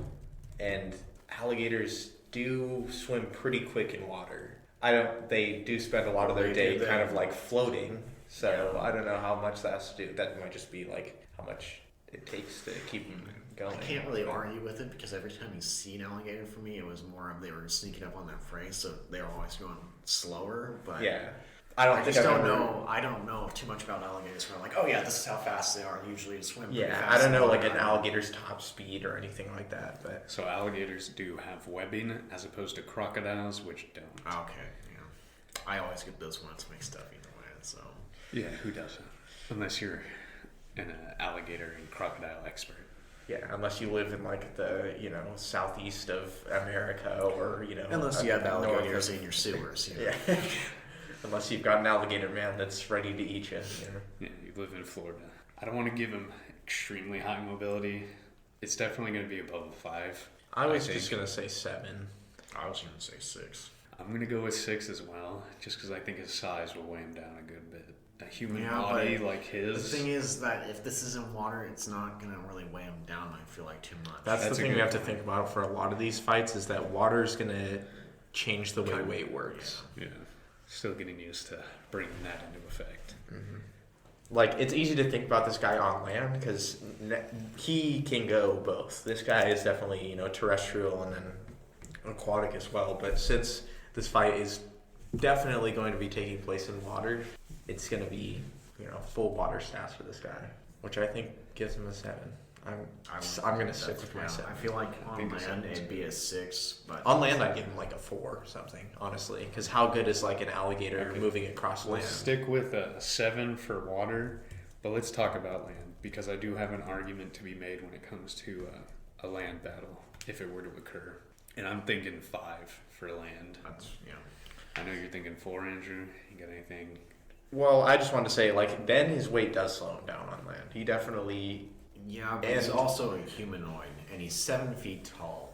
and alligators do swim pretty quick in water. They do spend a lot of their day kind of like floating, so I don't know how much that has to do. That might just be like how much it takes to keep them going. I can't really argue with it because every time you see an alligator, for me, it was more of they were sneaking up on their prey, so they were always going slower. But Yeah. I don't I think just I've don't ever- know. I don't know too much about alligators. Where I'm like, oh yeah, this is how fast they are. Usually, swim. Pretty Yeah, fast I don't know in like the an water. alligator's top speed or anything like that, but So alligators do have webbing as opposed to crocodiles, which don't. Okay, yeah. I always get those ones mixed up either way. So Yeah, who doesn't? Unless you're an alligator and crocodile expert. yeah, unless you live in like the southeast of America or unless you have north of- alligators in your sewers, you know. Yeah. Unless you've got an alligator man that's ready to eat you. Yeah, you live in Florida. I don't want to give him extremely high mobility. It's definitely going to be above a 5. I was think. just gonna say 7. I was gonna say 6. I'm going to go with 6 as well, just because I think his size will weigh him down a good bit. A human Yeah, body but like The his. thing is that if this is in water, it's not gonna really weigh him down. I feel like too much. That's That's the a thing we good have to point. think about for a lot of these fights is that water's gonna change the way Kind of, weight works. Yeah, still getting used to bringing that into effect. Like it's easy to think about this guy on land because he can go both. This guy is definitely terrestrial and then aquatic as well. But since this fight is definitely going to be taking place in water, it's going to be full water stats for this guy, which I think gives him a 7. I'm going to stick with my 7. I feel like I on think a land 7 it'd be a 6, but On land, I'd give him like a 4 or something, honestly. Because how good is like an alligator Okay. moving across We'll land? stick with a 7 for water, but let's talk about land because I do have an argument to be made when it comes to a land battle if it were to occur. And I'm thinking 5 for land. that's I know you're thinking 4, Andrew. You got anything? Well, I just want to say, like, then his weight does slow him down on land. He definitely. Yeah, but he's And- also a humanoid, and he's 7 feet tall.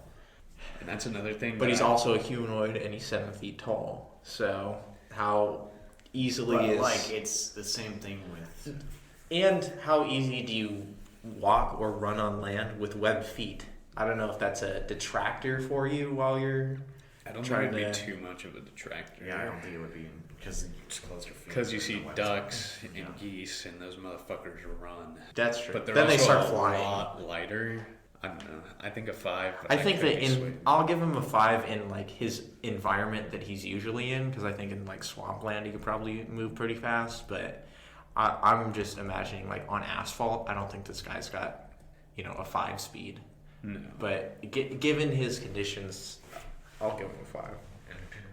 And that's another thing. But that he's I- also a humanoid and he's 7 feet tall. So, how easily But is. like it's the same thing with. And how easy do you walk or run on land with webbed feet? I don't know if that's a detractor for you while you're. I don't think trying it'd be to- too much of a detractor. Yeah, I don't think it would be because you just close your feet. Because you see and the ducks webs- and geese and those motherfuckers run. That's true. But they're then also they start a flying. lot lighter. I don't know. I think a 5. But I think could that be in swayed. I'll give him a 5 in like his environment that he's usually in because I think in like swampland he could probably move pretty fast. But I'm just imagining like on asphalt, I don't think this guy's got a 5 speed. No. But given his conditions, I'll give him a 5.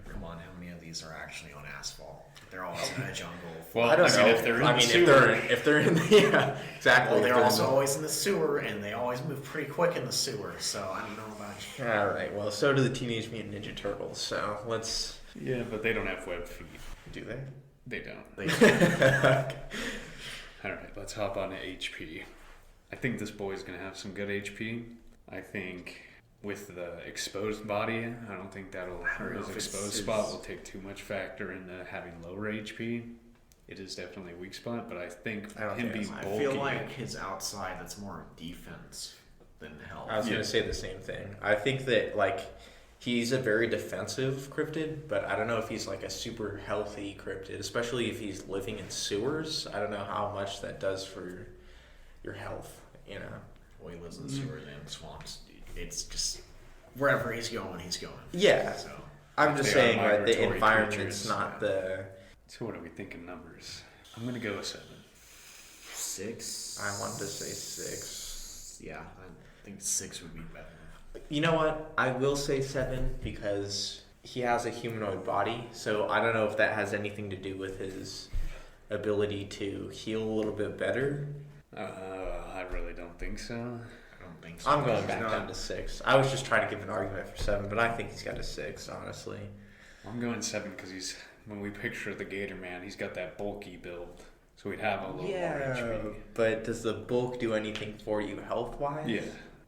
Come on, how many of these are actually on asphalt? They're always in a jungle. Well, I don't I mean, know. if they're in I the mean, sewer- if they're in the yeah, exactly. Well, If they're in also the- always in the sewer, and they always move pretty quick in the sewer. So I don't know about you. All right. Well, so do the Teenage Mutant Ninja Turtles. So let's Yeah, but they don't have webbed feet. do they? They don't. They, All right, let's hop on to HP. I think this boy's going to have some good HP. I think with the exposed body, I don't think that'll hurt know his if it's exposed his- spot will take too much factor into having lower HP. It is definitely a weak spot, but I think I don't him think being I bulky. feel like his outside that's more defense than health. I was Yeah. gonna say the same thing. I think that like he's a very defensive cryptid, but I don't know if he's like a super healthy cryptid, especially if he's living in sewers. I don't know how much that does for your health. Well, he lives in sewers and swamps. It's just wherever he's going, he's going. Yeah. So I'm just They are saying that the migratory environment's creatures. not the. So what are we thinking numbers? I'm going to go with 7. 6. I wanted to say 6. Yeah, I think 6 would be better. You know what? I will say 7 because he has a humanoid body, so I don't know if that has anything to do with his ability to heal a little bit better. I really don't think so. I don't think so. I'm going He's back not- down to 6. I was just trying to give an argument for 7, but I think he's got a 6, honestly. I'm going 7 because when we picture the Gator Man, he's got that bulky build. So we'd have a little more HP. But does the bulk do anything for you health-wise? Yeah.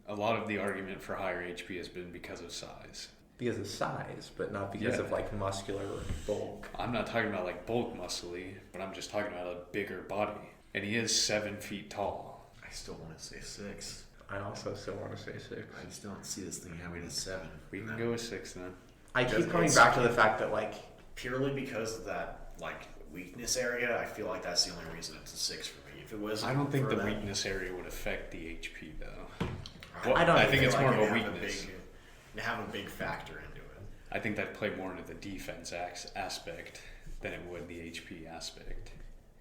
A lot of the argument for higher HP has been because of size. Because of size, but not because Yeah. of like muscular bulk. I'm not talking about like bulk muscly, but I'm just talking about a bigger body. And he is 7 feet tall. I still want to say 6. I also still want to say 6. I just don't see this thing having a 7. We can go with 6 then. I keep Just- coming it's- back to the fact that like Purely because of that like weakness area. I feel like that's the only reason it's a 6 for me. If it was, I don't think for the that- weakness area would affect the HP though. Well, I don't I think feel it's like more of a it'd have weakness. Have a big factor into it. I think that play more into the defense aspect than it would the HP aspect.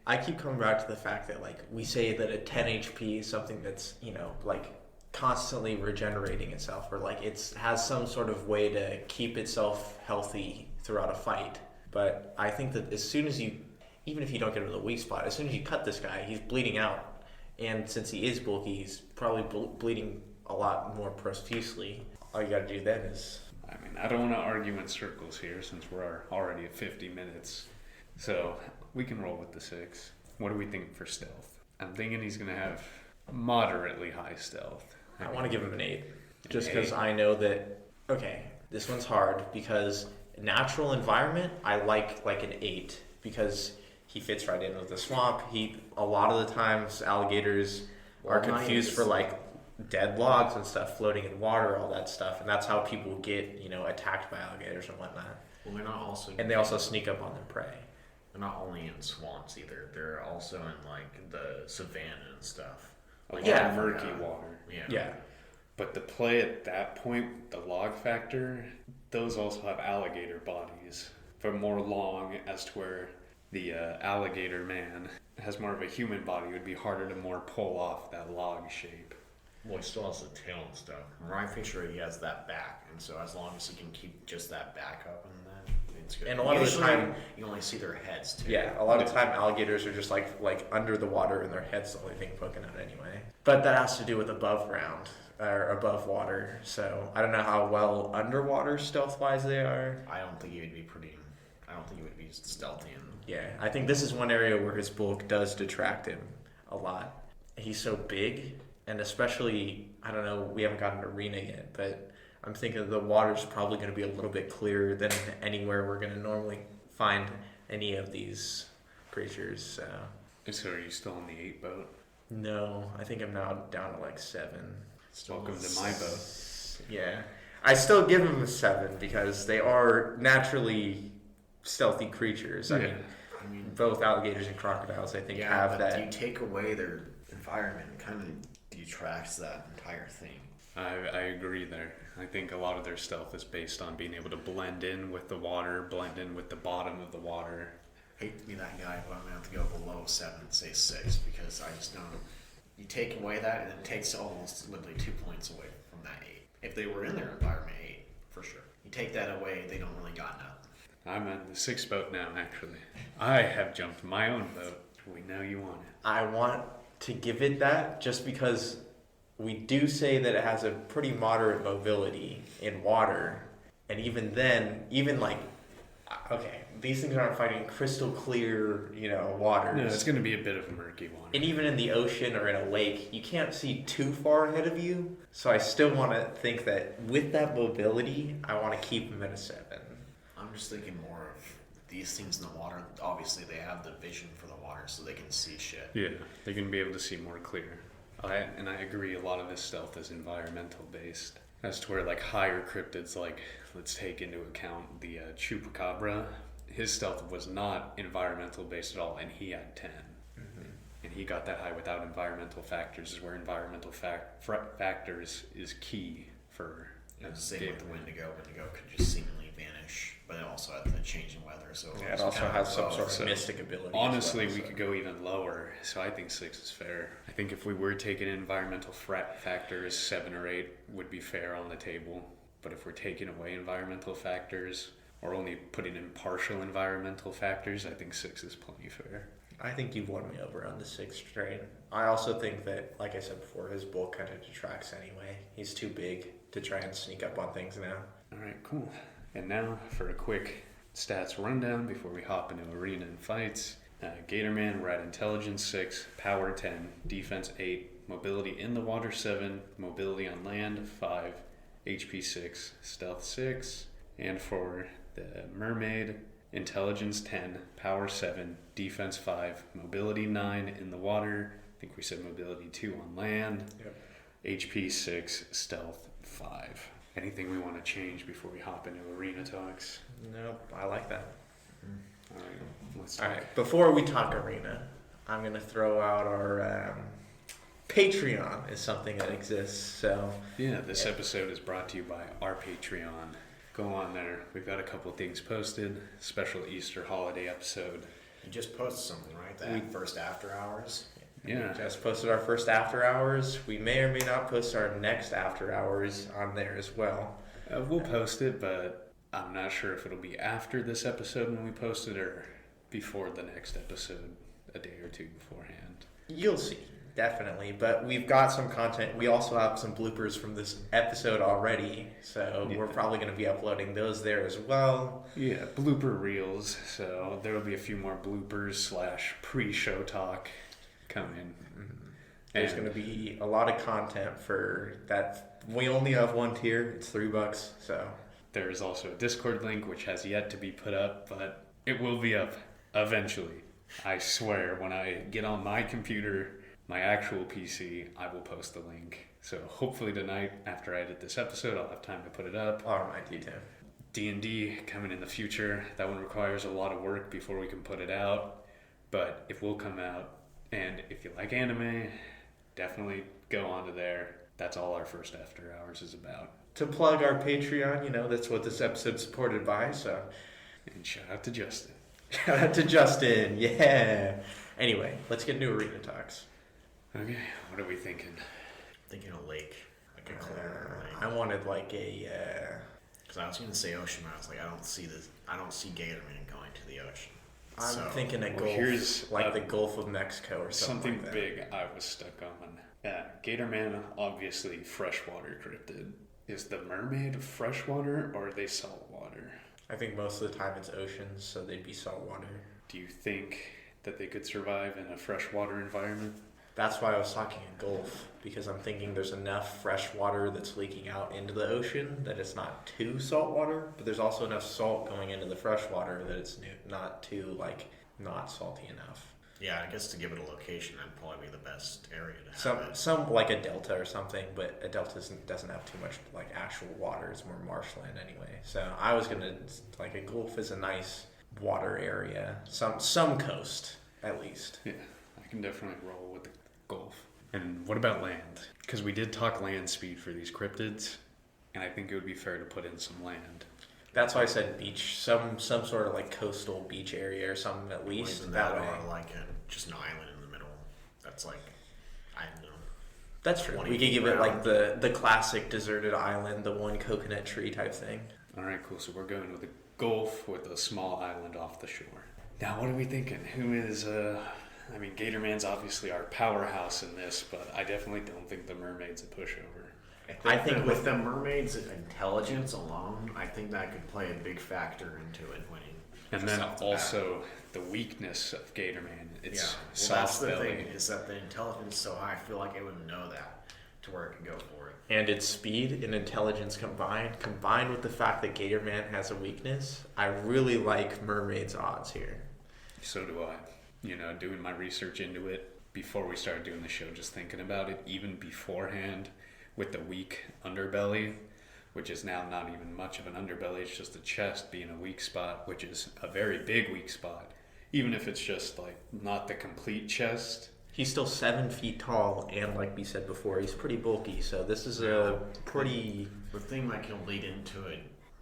I keep coming back to the fact that like we say that a 10 HP is something that's, like constantly regenerating itself, or like it has some sort of way to keep itself healthy throughout a fight. But I think that as soon as even if you don't get him to the weak spot, as soon as you cut this guy, he's bleeding out. And since he is bulky, he's probably bleeding a lot more profusely. All you gotta do then is... I mean, I don't want to argue in circles here since we're already at 50 minutes. So we can roll with the 6. What do we think for stealth? I'm thinking he's going to have moderately high stealth. I want to give him an 8. Just An because 8? I know that... Okay, this one's hard because natural environment, I like an 8 because he fits right in with the swamp. A lot of the times alligators are confused for like dead logs and stuff floating in water, all that stuff, and that's how people get attacked by alligators and whatnot. Well, they're not also. And they also sneak up on their prey. They're not only in swamps either. They're also in like the savannah and stuff. Like Yeah, murky water. Yeah. But the play at that point, the log factor, those also have alligator bodies, but more long, as to where the alligator man has more of a human body. It would be harder to more pull off that log shape. Well, he still has the tail and stuff. I'm pretty sure he has that back, and so as long as he can keep just that back up, and then it's good. And a lot of the time, you only see their heads too. Yeah, a lot of the time alligators are just like under the water and their head's the only thing poking out anyway. But that has to do with above ground or above water. So I don't know how well underwater stealth wise they are. I don't think he would be stealthy. Yeah, I think this is one area where his bulk does detract him a lot. He's so big, and especially, I don't know, we haven't got an arena yet, but I'm thinking the water's probably going to be a little bit clearer than anywhere we're going to normally find any of these creatures. So are you still on the 8 boat? No, I think I'm now down to like 7. Welcome to my boat. Yeah. I still give them a 7 because they are naturally stealthy creatures. I mean, both alligators and crocodiles, I think, have that. You take away their environment, it kind of detracts that entire thing. I agree there. I think a lot of their stealth is based on being able to blend in with the water, blend in with the bottom of the water. I hate to be that guy, but I'm going to have to go below 7 and say 6 because I just don't. You take away that, and it takes almost literally 2 points away from that 8. If they were in their environment, 8, for sure. You take that away, they don't really got nothing. I'm on the 6 boat now, actually. I have jumped my own boat. We know you want it. I want to give it that just because we do say that it has a pretty moderate mobility in water. And even then, these things aren't fighting crystal clear, waters. No, it's going to be a bit of murky water. And even in the ocean or in a lake, you can't see too far ahead of you. So I still want to think that with that mobility, I want to keep them at a 7. I'm just thinking more of these things in the water. Obviously, they have the vision for the water, so they can see shit. Yeah, they're going to be able to see more clear. I agree, a lot of this stealth is environmental based. As to where like higher cryptids, like let's take into account the chupacabra, his stealth was not environmental based at all, and he had 10. Mm-hmm. And he got that high without environmental factors, is where environmental factors is key for the same with the Wendigo. Wendigo could just seemingly vanish, but it also had the changing weather. So it also has some sort of mystic ability. Honestly, we could go even lower. So I think 6 is fair. I think if we were taking environmental factors, 7 or 8 would be fair on the table. But if we're taking away environmental factors or only putting in partial environmental factors, I think 6 is plenty fair. I think you've won me over on the 6 train. I also think that, like I said before, his bulk kind of detracts anyway. He's too big to try and sneak up on things now. All right, cool. And now for a quick stats rundown before we hop into arena and fights. Gatorman, we're at intelligence 6, power 10, defense 8, mobility in the water 7, mobility on land 5, HP 6, stealth 6. And for the Mermaid, intelligence 10, power 7, defense 5, mobility 9 in the water. I think we said mobility 2 on land. Yep. HP 6, stealth 5. Anything we want to change before we hop into arena talks? Nope, I like that. All right, let's talk. All right, before we talk arena, I'm going to throw out our Patreon is something that exists. So Yeah, this episode is brought to you by our Patreon. Go on there. We've got a couple things posted. Special Easter holiday episode. You just posted something, right? That first after hours. Yeah. We just posted our first after hours. We may or may not post our next after hours on there as well. We'll post it, but I'm not sure if it'll be after this episode when we post it or before the next episode, a day or two beforehand. You'll see, definitely. But we've got some content. We also have some bloopers from this episode already, so we're probably going to be uploading those there as well. Yeah, blooper reels. So there will be a few more bloopers / pre-show talk coming. There's going to be a lot of content for that. We only have one tier. It's $3, so... There's also a Discord link, which has yet to be put up, but it will be up eventually. I swear, when I get on my computer, my actual PC, I will post the link. So hopefully tonight, after I edit this episode, I'll have time to put it up. RMIT 10. D&D coming in the future. That one requires a lot of work before we can put it out, but it will come out. And if you like anime, definitely go onto there. That's all our first after hours is about. To plug our Patreon, that's what this episode's supported by, so... And shout out to Justin. Shout out to Justin, yeah! Anyway, let's get into arena talks. Okay, what are we thinking? Thinking a lake, like a clear lake. I wanted like a... Because I was going to say ocean, but I was like, I don't see Gatorman going to the ocean. I'm thinking a well, Gulf, here's like the Gulf of Mexico or something like that. Big I was stuck on. Gatorman, obviously freshwater cryptid. Is the Mermaid freshwater or are they saltwater? I think most of the time it's oceans, so they'd be saltwater. Do you think that they could survive in a freshwater environment? That's why I was talking a Gulf, because I'm thinking there's enough fresh water that's leaking out into the ocean that it's not too saltwater, but there's also enough salt going into the freshwater that it's not too, not salty enough. Yeah, I guess to give it a location, that'd probably be the best area to have it. Some like a delta or something, but a delta doesn't have too much actual water. It's more marshland anyway. So I was gonna a Gulf is a nice water area, some coast at least. Yeah, I can definitely roll with the Gulf. And what about land? Because we did talk land speed for these cryptids, and I think it would be fair to put in some land. That's why I said beach, some sort of coastal beach area or something at least. Even that, or just an island in the middle. That's I don't know. That's true. We could give it the classic deserted island, the one coconut tree type thing. All right, cool. So we're going with a Gulf with a small island off the shore. Now, what are we thinking? Who is? Gatorman's obviously our powerhouse in this, but I definitely don't think the Mermaid's a pushover. I think with the Mermaid's intelligence alone, I think that could play a big factor into it winning. And then also the weakness of Gatorman. It's soft that's the belly. thing, is that the intelligence is so high, I feel like it would know that to where it could go for it. And its speed and intelligence combined with the fact that Gatorman has a weakness, I really like Mermaid's odds here. So do I. Doing my research into it before we started doing the show, just thinking about it, even beforehand, with the weak underbelly, which is now not even much of an underbelly, it's just the chest being a weak spot, which is a very big weak spot, even if it's just not the complete chest. He's still 7 feet tall, and like we said before, he's pretty bulky, so this is a pretty... The thing that can lead into it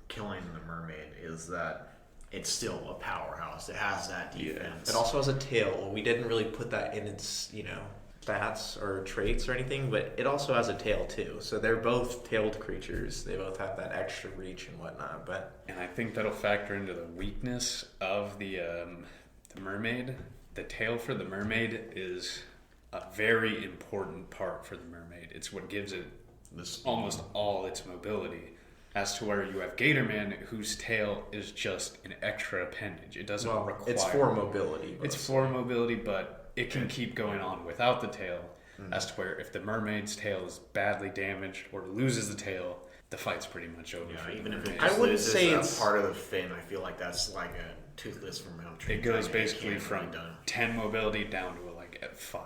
killing the Mermaid is that it's still a powerhouse. It has that defense. It also has a tail. We didn't really put that in its, stats or traits or anything, but it also has a tail too. So they're both tailed creatures. They both have that extra reach and whatnot. And I think that'll factor into the weakness of the Mermaid. The tail for the Mermaid is a very important part for the Mermaid. It's what gives it almost all its mobility. As to where you have Gatorman, whose tail is just an extra appendage. It doesn't require... It's for mobility. It's for mobility, but it can keep going on without the tail. As to where if the Mermaid's tail is badly damaged or loses the tail, the fight's pretty much over. Yeah, for even the if it Mermaid. I wouldn't loses say that it's part of the fin. I feel like that's like a toothless from Mount Tree. It goes basically from 10 mobility down to at 5.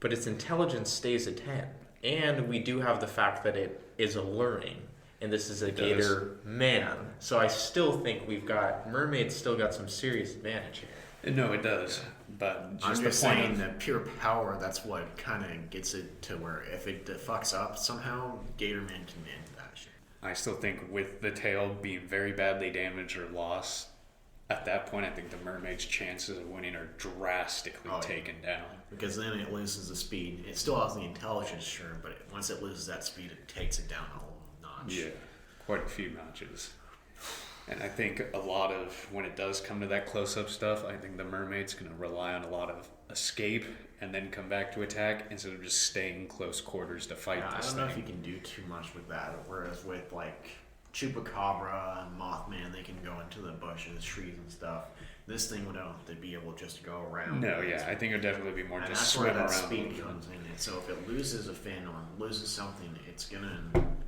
But its intelligence stays at 10. And we do have the fact that it is alluring. And this is a Gator man. So I still think Mermaid's still got some serious advantage here. No, it does. But I'm just just the point saying of, that pure power, that's what kind of gets it to where if it fucks up somehow, Gatorman can end that shit. I still think with the tail being very badly damaged or lost, at that point, I think the Mermaid's chances of winning are drastically taken down. Because then it loses the speed. It still has the intelligence, sure, but once it loses that speed, it takes it down a whole notch. Yeah, quite a few notches. And I think a lot of, when it does come to that close-up stuff, I think the Mermaid's going to rely on a lot of escape and then come back to attack instead of just staying close quarters to fight I this don't thing. know if you can do too much with that. Whereas with like Chupacabra and Mothman, they can go into the bushes, trees, and stuff. This thing would have to be able just to go around. No, yeah, I think it would definitely be more And just that's swim where that around. speed comes in. And so if it loses a fin or loses something, it's gonna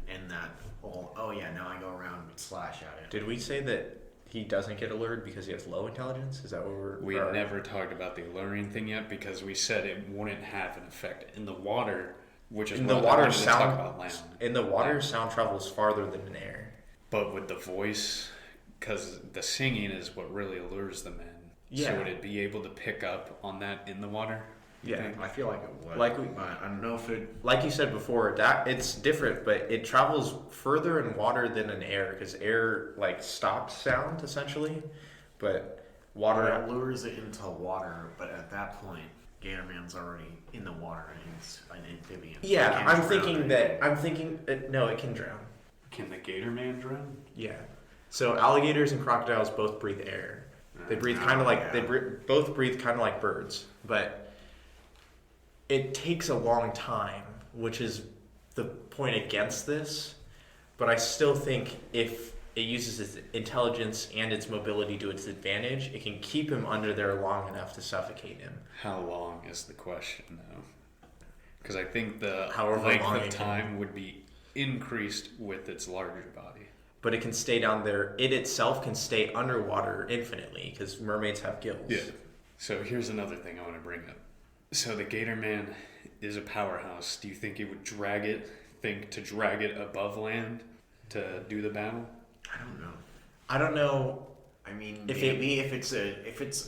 end that whole. Oh yeah, now I go around and slash at it. Did we say that he doesn't get allured because he has low intelligence? Is that what We never talked about the alluring thing yet because we said it wouldn't have an effect in the water, which is in what the I water wanted to talk about sound? land. In the water, sound travels farther than in air. But with the voice, because the singing is what really allures the men. Yeah. So would it be able to pick up on that in the water? you Yeah. think? I feel like it would. Like but I don't know if it. Like you said before, that it's different, but it travels further in water than in air because air like stops sound essentially, but water. It lures it into water, but at that point, Gatorman's already in the water and he's an amphibian. So Yeah, it can't I'm drown thinking anything. no, it can drown. Can the gator man drown? Yeah. So alligators and crocodiles both breathe air. They breathe kind of like both breathe kind of like birds, but it takes a long time, which is the point against this. But I still think if it uses its intelligence and its mobility to its advantage, it can keep him under there long enough to suffocate him. How long is the question, though? Because I think the However length long of it can- time would be increased with its larger body. But it can stay down there. It itself can stay underwater infinitely because mermaids have gills. Yeah. So here's another thing I want to bring up. So the Gator Man is a powerhouse. Do you think it would drag it above land to do the battle? I don't know. I don't know. I mean, If maybe if it's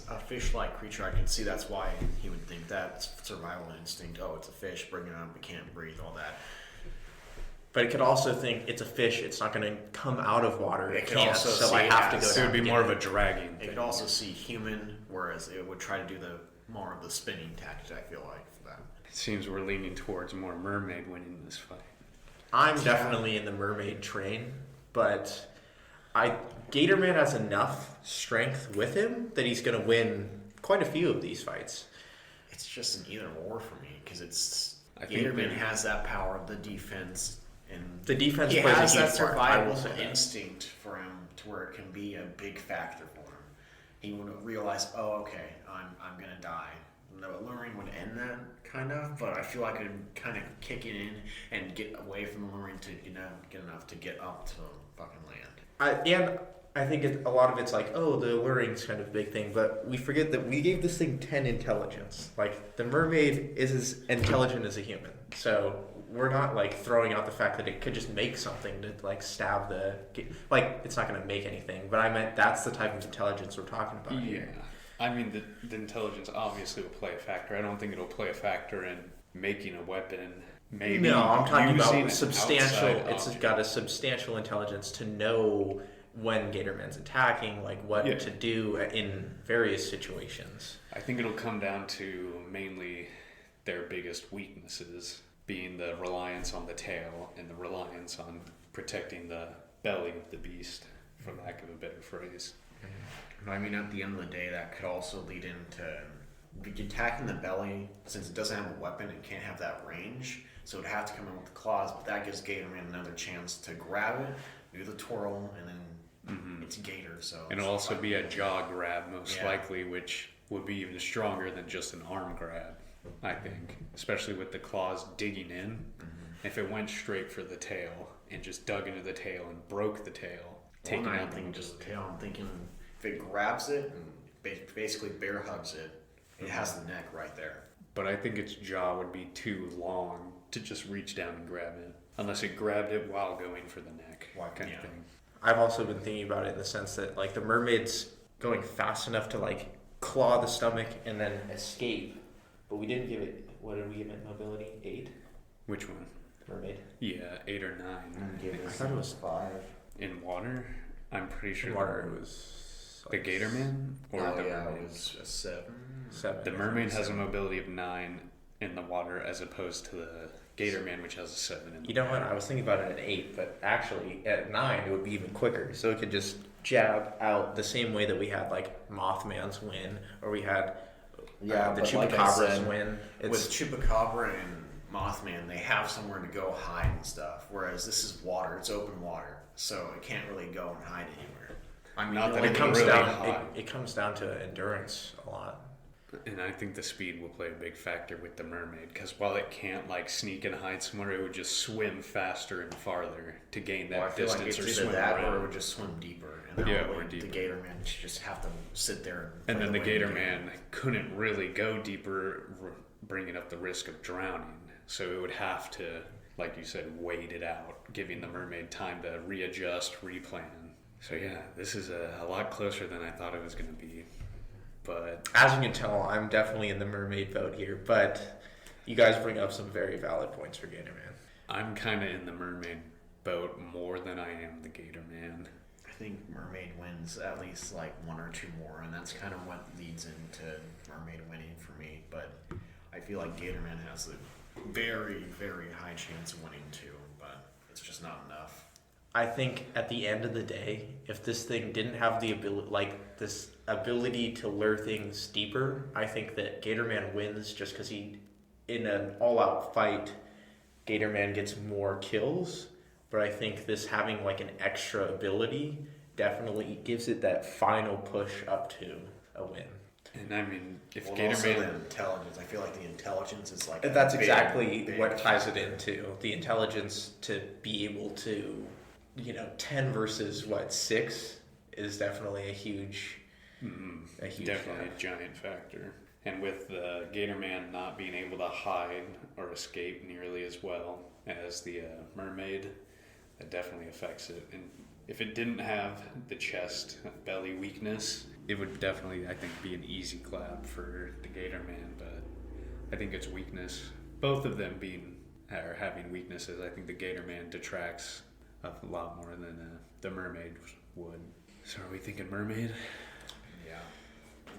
a fish-like creature, I can see that's why he would think that. It's survival instinct. Oh, it's a fish. Bring it up. It can't breathe. All that. But it could also think it's a fish. It's not going to come out of water. It It could can't. also So see I it have to as- go So it down. would be to more get of a dragging It thing. could also see human, whereas it would try to do the more of the spinning tactic. I feel like for that. It seems we're leaning towards more mermaid winning this fight. I'm definitely in the mermaid train, but Gatorman has enough strength with him that he's going to win quite a few of these fights. It's just an either or for me because it's I think Gatorman that- has that power of the defense and The defense he plays has a that huge part. I will survival say that. instinct for him to where it can be a big factor for him. He would realize, oh, okay, I'm gonna die. The alluring would end that kind of, but I feel like it would kind of kick it in and get away from the alluring to get enough to get up to fucking land. I think a lot of it's like, oh, the alluring's kind of a big thing, but we forget that we gave this thing 10 intelligence. Like, the mermaid is as intelligent as a human. So we're not, like, throwing out the fact that it could just make something to, like, stab the... Like, it's not going to make anything, but I meant that's the type of intelligence we're talking about Yeah. here. I mean, the intelligence obviously will play a factor. I don't think it'll play a factor in making a weapon. Maybe No, I'm talking using about an substantial... outside It's object. got a substantial intelligence to know when Gatorman's attacking, like, what Yeah. to do in various situations. I think it'll come down to mainly their biggest weaknesses being the reliance on the tail and the reliance on protecting the belly of the beast, for lack of a better phrase. But I mean, at the end of the day, that could also lead into attacking the belly. Since it doesn't have a weapon, it can't have that range, so it'd have to come in with the claws. But that gives Gatorman another chance to grab it, do the twirl, and then it's Gator. So And it'll also be a jaw grab, most Yeah. likely, which would be even stronger than just an arm grab, I think. Especially with the claws digging in. If it went straight for the tail and just dug into the tail and broke the tail, taking I out don't the think just mobility. tail. I'm thinking if it grabs it and basically bear hugs it, it has the neck right there. But I think its jaw would be too long to just reach down and grab it. Unless it grabbed it while going for the neck, kind Yeah. of thing. I've also been thinking about it in the sense that, like, the mermaid's going fast enough to, like, claw the stomach and then escape. But we didn't give it, what did we give it, mobility? 8? Which one? Mermaid. Yeah, 8 or 9. I thought it was 5. In water, I'm pretty sure In water, it was the Gatorman or the Mermaid. it was a 7. 7. The Mermaid has a mobility of 9 in the water, as opposed to the Gatorman, which has a 7 in the You know what? water. I was thinking about it at 8, but actually at 9 it would be even quicker. So it could just jab out the same way that we had like Mothman's win, or we had the but like I Chupacabra's said, win. with Chupacabra and Mothman, they have somewhere to go hide and stuff. Whereas this is water; it's open water, so it can't really go and hide anywhere. I mean, Not not that that it it comes really down. high. It comes down to endurance a lot. And I think the speed will play a big factor with the Mermaid, because while it can't like sneak and hide somewhere, it would just swim faster and farther to gain that Well, I feel like distance it's or either swim that, around. or it would just swim deeper. And Yeah, that or way deeper. The Gatorman should just have to sit there. And play then the wind game. Gatorman couldn't really go deeper, bringing up the risk of drowning. So it would have to, like you said, wait it out, giving the Mermaid time to readjust, replan. So yeah, this is a lot closer than I thought it was going to be. But As you can tell, I'm definitely in the Mermaid vote here, but you guys bring up some very valid points for Gatorman. I'm kind of in the Mermaid boat more than I am the Gatorman. I think Mermaid wins at least like 1 or 2 more, and that's kind of what leads into Mermaid winning for me. But I feel like Gatorman has a very, very high chance of winning too, but it's just not enough. I think at the end of the day, if this thing didn't have the ability, like this ability to lure things deeper, I think that Gatorman wins just because in an all-out fight, Gatorman gets more kills. But I think this having like an extra ability definitely gives it that final push up to a win. And I mean, if Well, also the Gatorman, intelligence. I feel like the intelligence is like And that's a big, exactly big what ties it factor. into the intelligence to be able to, 10 versus 6 is definitely a huge definitely a giant factor. And with the Gatorman not being able to hide or escape nearly as well as the Mermaid, that definitely affects it. And if it didn't have the chest belly weakness, it would definitely, I think, be an easy clap for the Gatorman. But I think its weakness, both of them being or having weaknesses, I think the Gatorman detracts a lot more than the Mermaid would. So are we thinking Mermaid? Yeah.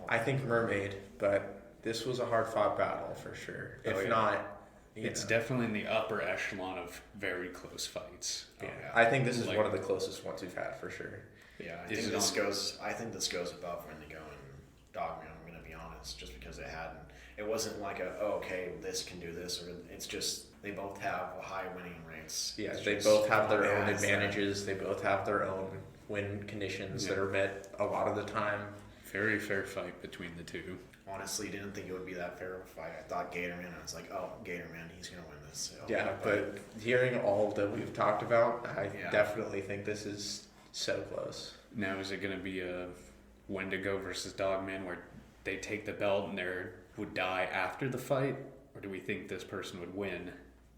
I think Mermaid, but this was a hard fought battle for sure. Oh, If yeah. not, It's definitely in the upper echelon of very close fights. Yeah. yeah. I think this is Like- one of the closest ones we've had for sure. Yeah, I Is think it this on- goes. I think this goes above Wendigo and Dogman. I'm gonna be honest, just because it hadn't. It wasn't like okay, this can do this, or it's just they both have high winning rates. Yeah, It's they just both have their one own has that. advantages. They both have their own win conditions that Yeah. are met a lot of the time. Very fair fight between the two. Honestly, didn't think it would be that fair of a fight. I thought Gatorman. I was like, oh, Gatorman, he's gonna win this. So, Yeah, but hearing all that we've talked about, I Yeah. definitely think this is so close. Now, is it going to be a Wendigo versus Dogman where they take the belt and they would die after the fight? Or do we think this person would win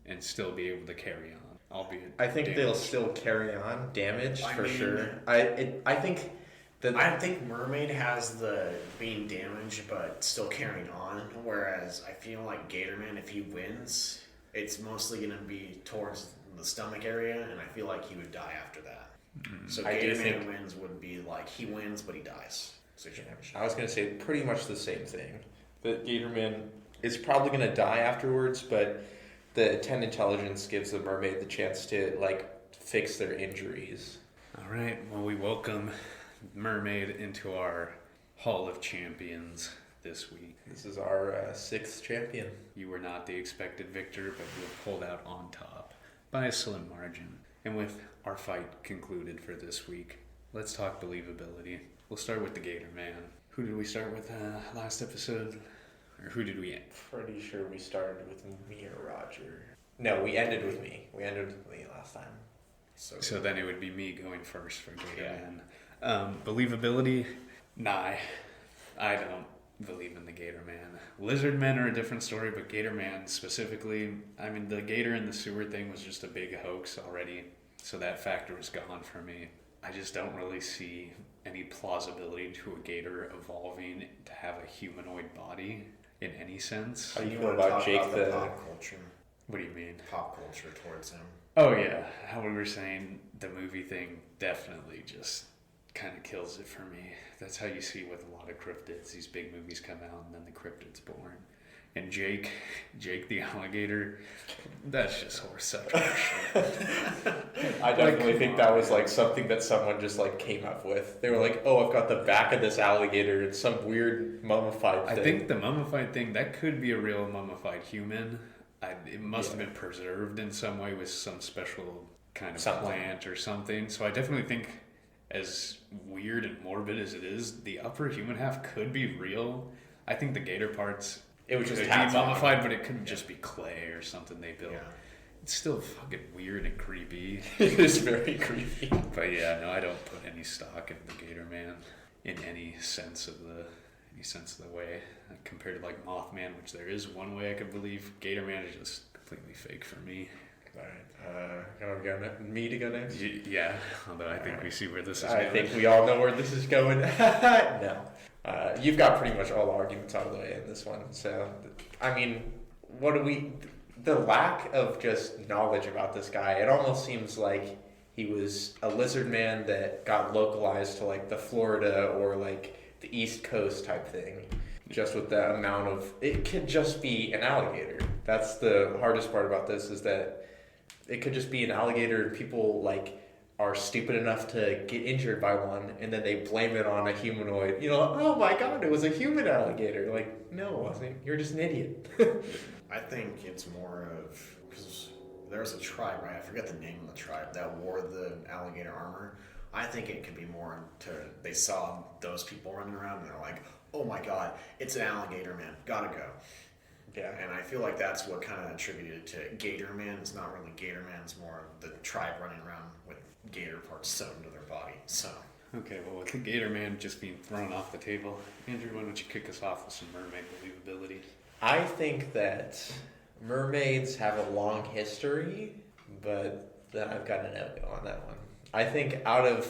and still be able to carry on? Albeit I think they'll damaged? still carry on damaged I for mean- sure. I think that I think Mermaid has the being damaged but still carrying on, whereas I feel like Gatorman, if he wins, it's mostly going to be towards the stomach area, and I feel like he would die after that. So I do Gatorman think- wins would be like he wins but he dies. I was going to say pretty much the same thing. That Gatorman is probably going to die afterwards, but the 10 intelligence gives the Mermaid the chance to fix their injuries. All right, well, we welcome Mermaid into our Hall of Champions this week. This is our 6th champion. You were not the expected victor, but you were pulled out on top by a slim margin. And with our fight concluded for this week, let's talk believability. We'll start with the Gator Man. Who did we start with last episode? Or who did we end? Pretty sure we started with me or Roger. No, we ended with me. We ended with me last time. So then it would be me going first for Gator Man. Believability? Nah, I don't believe in the Gator Man. Lizard men are a different story, but Gator Man specifically, I mean, the Gator in the sewer thing was just a big hoax already, so that factor was gone for me. I just don't really see any plausibility to a Gator evolving to have a humanoid body in any sense. How do you You feel want about to talk Jake about the... pop culture? What do you mean? Pop culture towards him. Oh yeah, how we were saying, the movie thing definitely just kind of kills it for me. That's how you see with a lot of cryptids. These big movies come out and then the cryptid's born. And Jake the alligator, that's just horse sucking. I definitely think that was like something that someone just like came up with. They were like, "Oh, I've got the back of this alligator. It's some weird mummified thing." I think the mummified thing, that could be a real mummified human. It must have been preserved in some way with some special kind of plant or something. So I definitely think, as weird and morbid as it is, the upper human half could be real. I think the gator parts, it was just be mummified, but it could just be clay or something they built. Yeah. It's still fucking weird and creepy. It is very creepy. But yeah, no, I don't put any stock in the Gator Man in any sense of the way. Compared to like Mothman, which there is one way I could believe, Gator Man is just completely fake for me. Alright, me to go next? Yeah, although I think we see where this is going. I think we all know where this is going. No. You've got pretty much all the arguments out of the way in this one. So, I mean, the lack of just knowledge about this guy, it almost seems like he was a lizard man that got localized to like the Florida or like the East Coast type thing. Just with the amount of, it could just be an alligator. That's the hardest part about this, is that it could just be an alligator and people like are stupid enough to get injured by one and then they blame it on a humanoid. You know, oh my god, it was a human alligator. Like, no, it wasn't. You're just an idiot. I think it's more of, because there's a tribe, right? I forget the name of the tribe that wore the alligator armor. I think it could be more to, they saw those people running around and they're like, oh my god, it's an alligator man, gotta go. Yeah. And I feel like that's what kind of attributed to Gator Man. It's not really Gator Man, it's more the tribe running around with gator parts sewn to their body. So. Okay, well, with the Gator Man just being thrown off the table, Andrew, why don't you kick us off with some mermaid believability? I think that mermaids have a long history, but then I've got a no-go on that one. I think I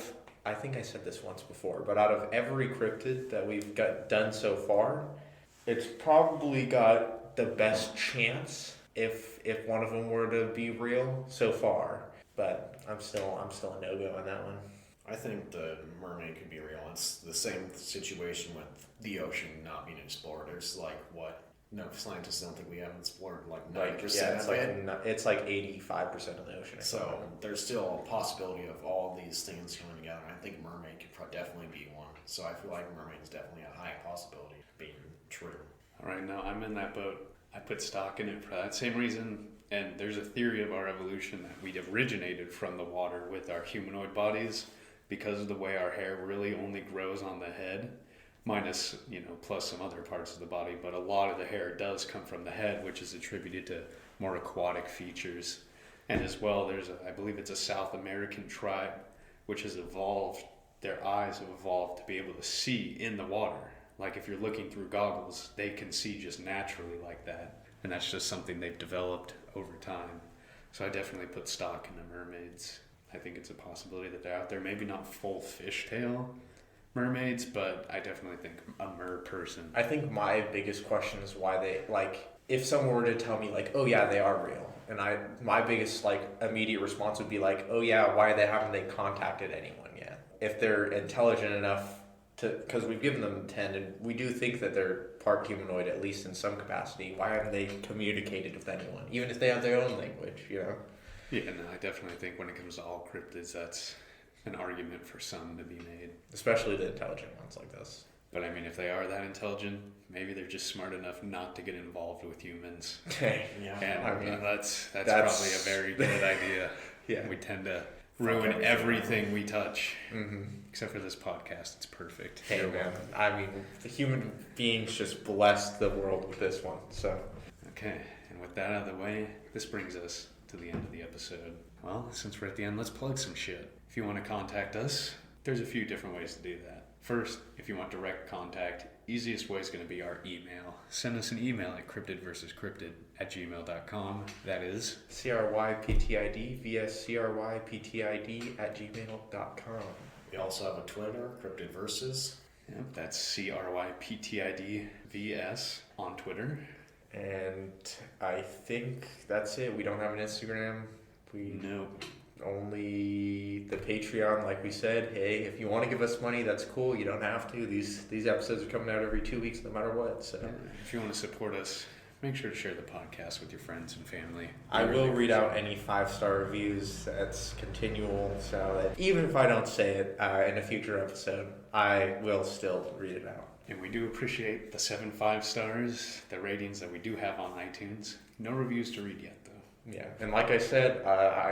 said this once before, but out of every cryptid that we've done so far, it's probably got the best chance if one of them were to be real so far. But I'm still a no-go on that one. I think the mermaid could be real. It's the same situation with the ocean not being explored. There's like scientists don't think we haven't explored like 90% of it. It's like 85% of the ocean. So there's still a possibility of all these things coming together. I think mermaid could definitely be one. So I feel like mermaid is definitely a high possibility of being true. All right, now I'm in that boat. I put stock in it for that same reason. And there's a theory of our evolution that we originated from the water with our humanoid bodies because of the way our hair really only grows on the head, minus, plus some other parts of the body. But a lot of the hair does come from the head, which is attributed to more aquatic features. And as well, I believe it's a South American tribe which has evolved, their eyes have evolved to be able to see in the water. Like if you're looking through goggles, they can see just naturally like that. And that's just something they've developed over time. So I definitely put stock in the mermaids. I think it's a possibility that they're out there. Maybe not full fishtail mermaids, but I definitely think a mer person. I think my biggest question is why they, like, if someone were to tell me, like, oh yeah, they are real, and my biggest, like, immediate response would be like, oh yeah, why haven't they contacted anyone yet? If they're intelligent enough to, because we've given them 10, and we do think that they're part humanoid, at least in some capacity, why haven't they communicated with anyone, even if they have their own language, Yeah, no, I definitely think when it comes to all cryptids, that's an argument for some to be made. Especially the intelligent ones like this. But I mean, if they are that intelligent, maybe they're just smart enough not to get involved with humans. Okay. Yeah. And I mean, that's probably a very good idea. Yeah. We tend to ruin everything we touch. Mm-hmm. Except for this podcast. It's perfect. Hey, man. I mean, the human beings just blessed the world with this one, so. Okay, and with that out of the way, this brings us to the end of the episode. Well, since we're at the end, let's plug some shit. If you want to contact us, there's a few different ways to do that. First, if you want direct contact, easiest way is going to be our email. Send us an email at cryptidversuscryptid@gmail.com. That is CRYPTID VSCRYPTID@gmail.com. We also have a Twitter, Cryptid Versus. Yep, that's CRYPTIDVS on Twitter. And I think that's it. We don't have an Instagram. We Nope. only the Patreon, like we said. Hey, if you want to give us money, that's cool. You don't have to. These episodes are coming out every 2 weeks, no matter what. So If you want to support us, make sure to share the podcast with your friends and family. I will read out any 5-star reviews. That's continual. So that even if I don't say it in a future episode, I will still read it out. And we do appreciate the 7 5-stars, the ratings that we do have on iTunes. No reviews to read yet, though. Yeah, and like I said,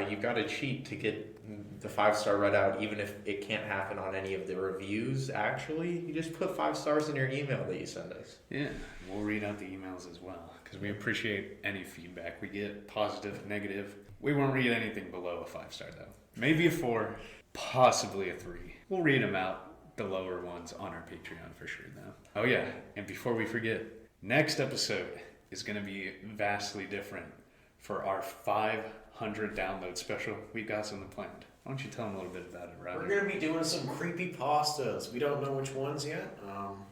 you got to cheat to get the 5-star read out, even if it can't happen on any of the reviews. Actually, you just put 5 stars in your email that you send us. Yeah, we'll read out the emails as well, because we appreciate any feedback we get, positive, negative. We won't read anything below a 5-star, though. Maybe a 4, possibly a 3. We'll read them out, the lower ones, on our Patreon for sure, though. Oh yeah, and before we forget, next episode is going to be vastly different. For our 500 download special, we've got something planned. Why don't you tell them a little bit about it, Roger? We're going to be doing some creepy pastas. We don't know which ones yet.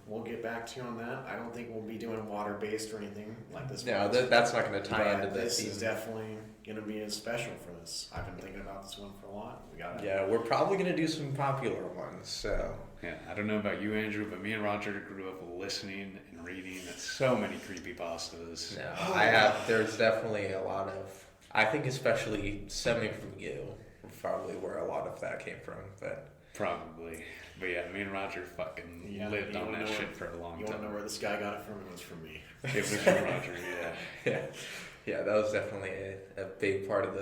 We'll get back to you on that. I don't think we'll be doing water-based or anything like this. No, that's not going to tie into this. this. Is definitely going to be a special for this. I've been thinking about this one for a lot. Yeah, we're probably going to do some popular ones. So Yeah, I don't know about you, Andrew, but me and Roger grew up listening and reading so many creepypastas. no, I have. There's definitely a lot of. I think especially stemming from you, probably where a lot of that came from. But Probably. But yeah, me and Roger fucking lived on that shit for a long You time. want to know where this guy got it from? It was from me. It was from Roger, yeah. yeah, that was definitely a big part of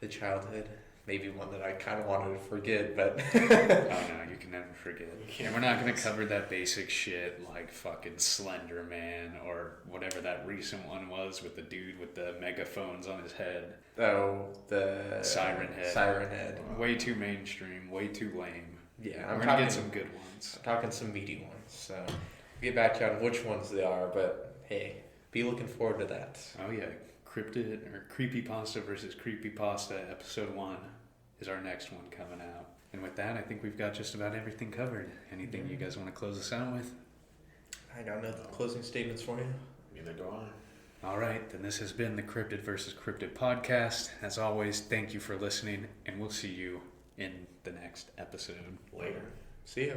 the childhood. Maybe one that I kind of wanted to forget, but Oh no, you can never forget. can't And we're not forget. gonna cover that basic shit like fucking Slender Man or whatever that recent one was with the dude with the megaphones on his head. oh, the Siren Head. Siren Head. Way too mainstream, way too lame. Yeah, We're I'm gonna talking get some good ones. I'm talking some meaty ones. So we'll get back to you on which ones they are, but hey, be looking forward to that. Oh yeah, Cryptid or Creepypasta versus Creepypasta episode 1 is our next one coming out. And with that, I think we've got just about everything covered. Anything you guys want to close us out with? I got no closing statements for you. Neither do I. All right, then this has been the Cryptid versus Cryptid podcast. As always, thank you for listening, and we'll see you in the next episode. Later. See ya.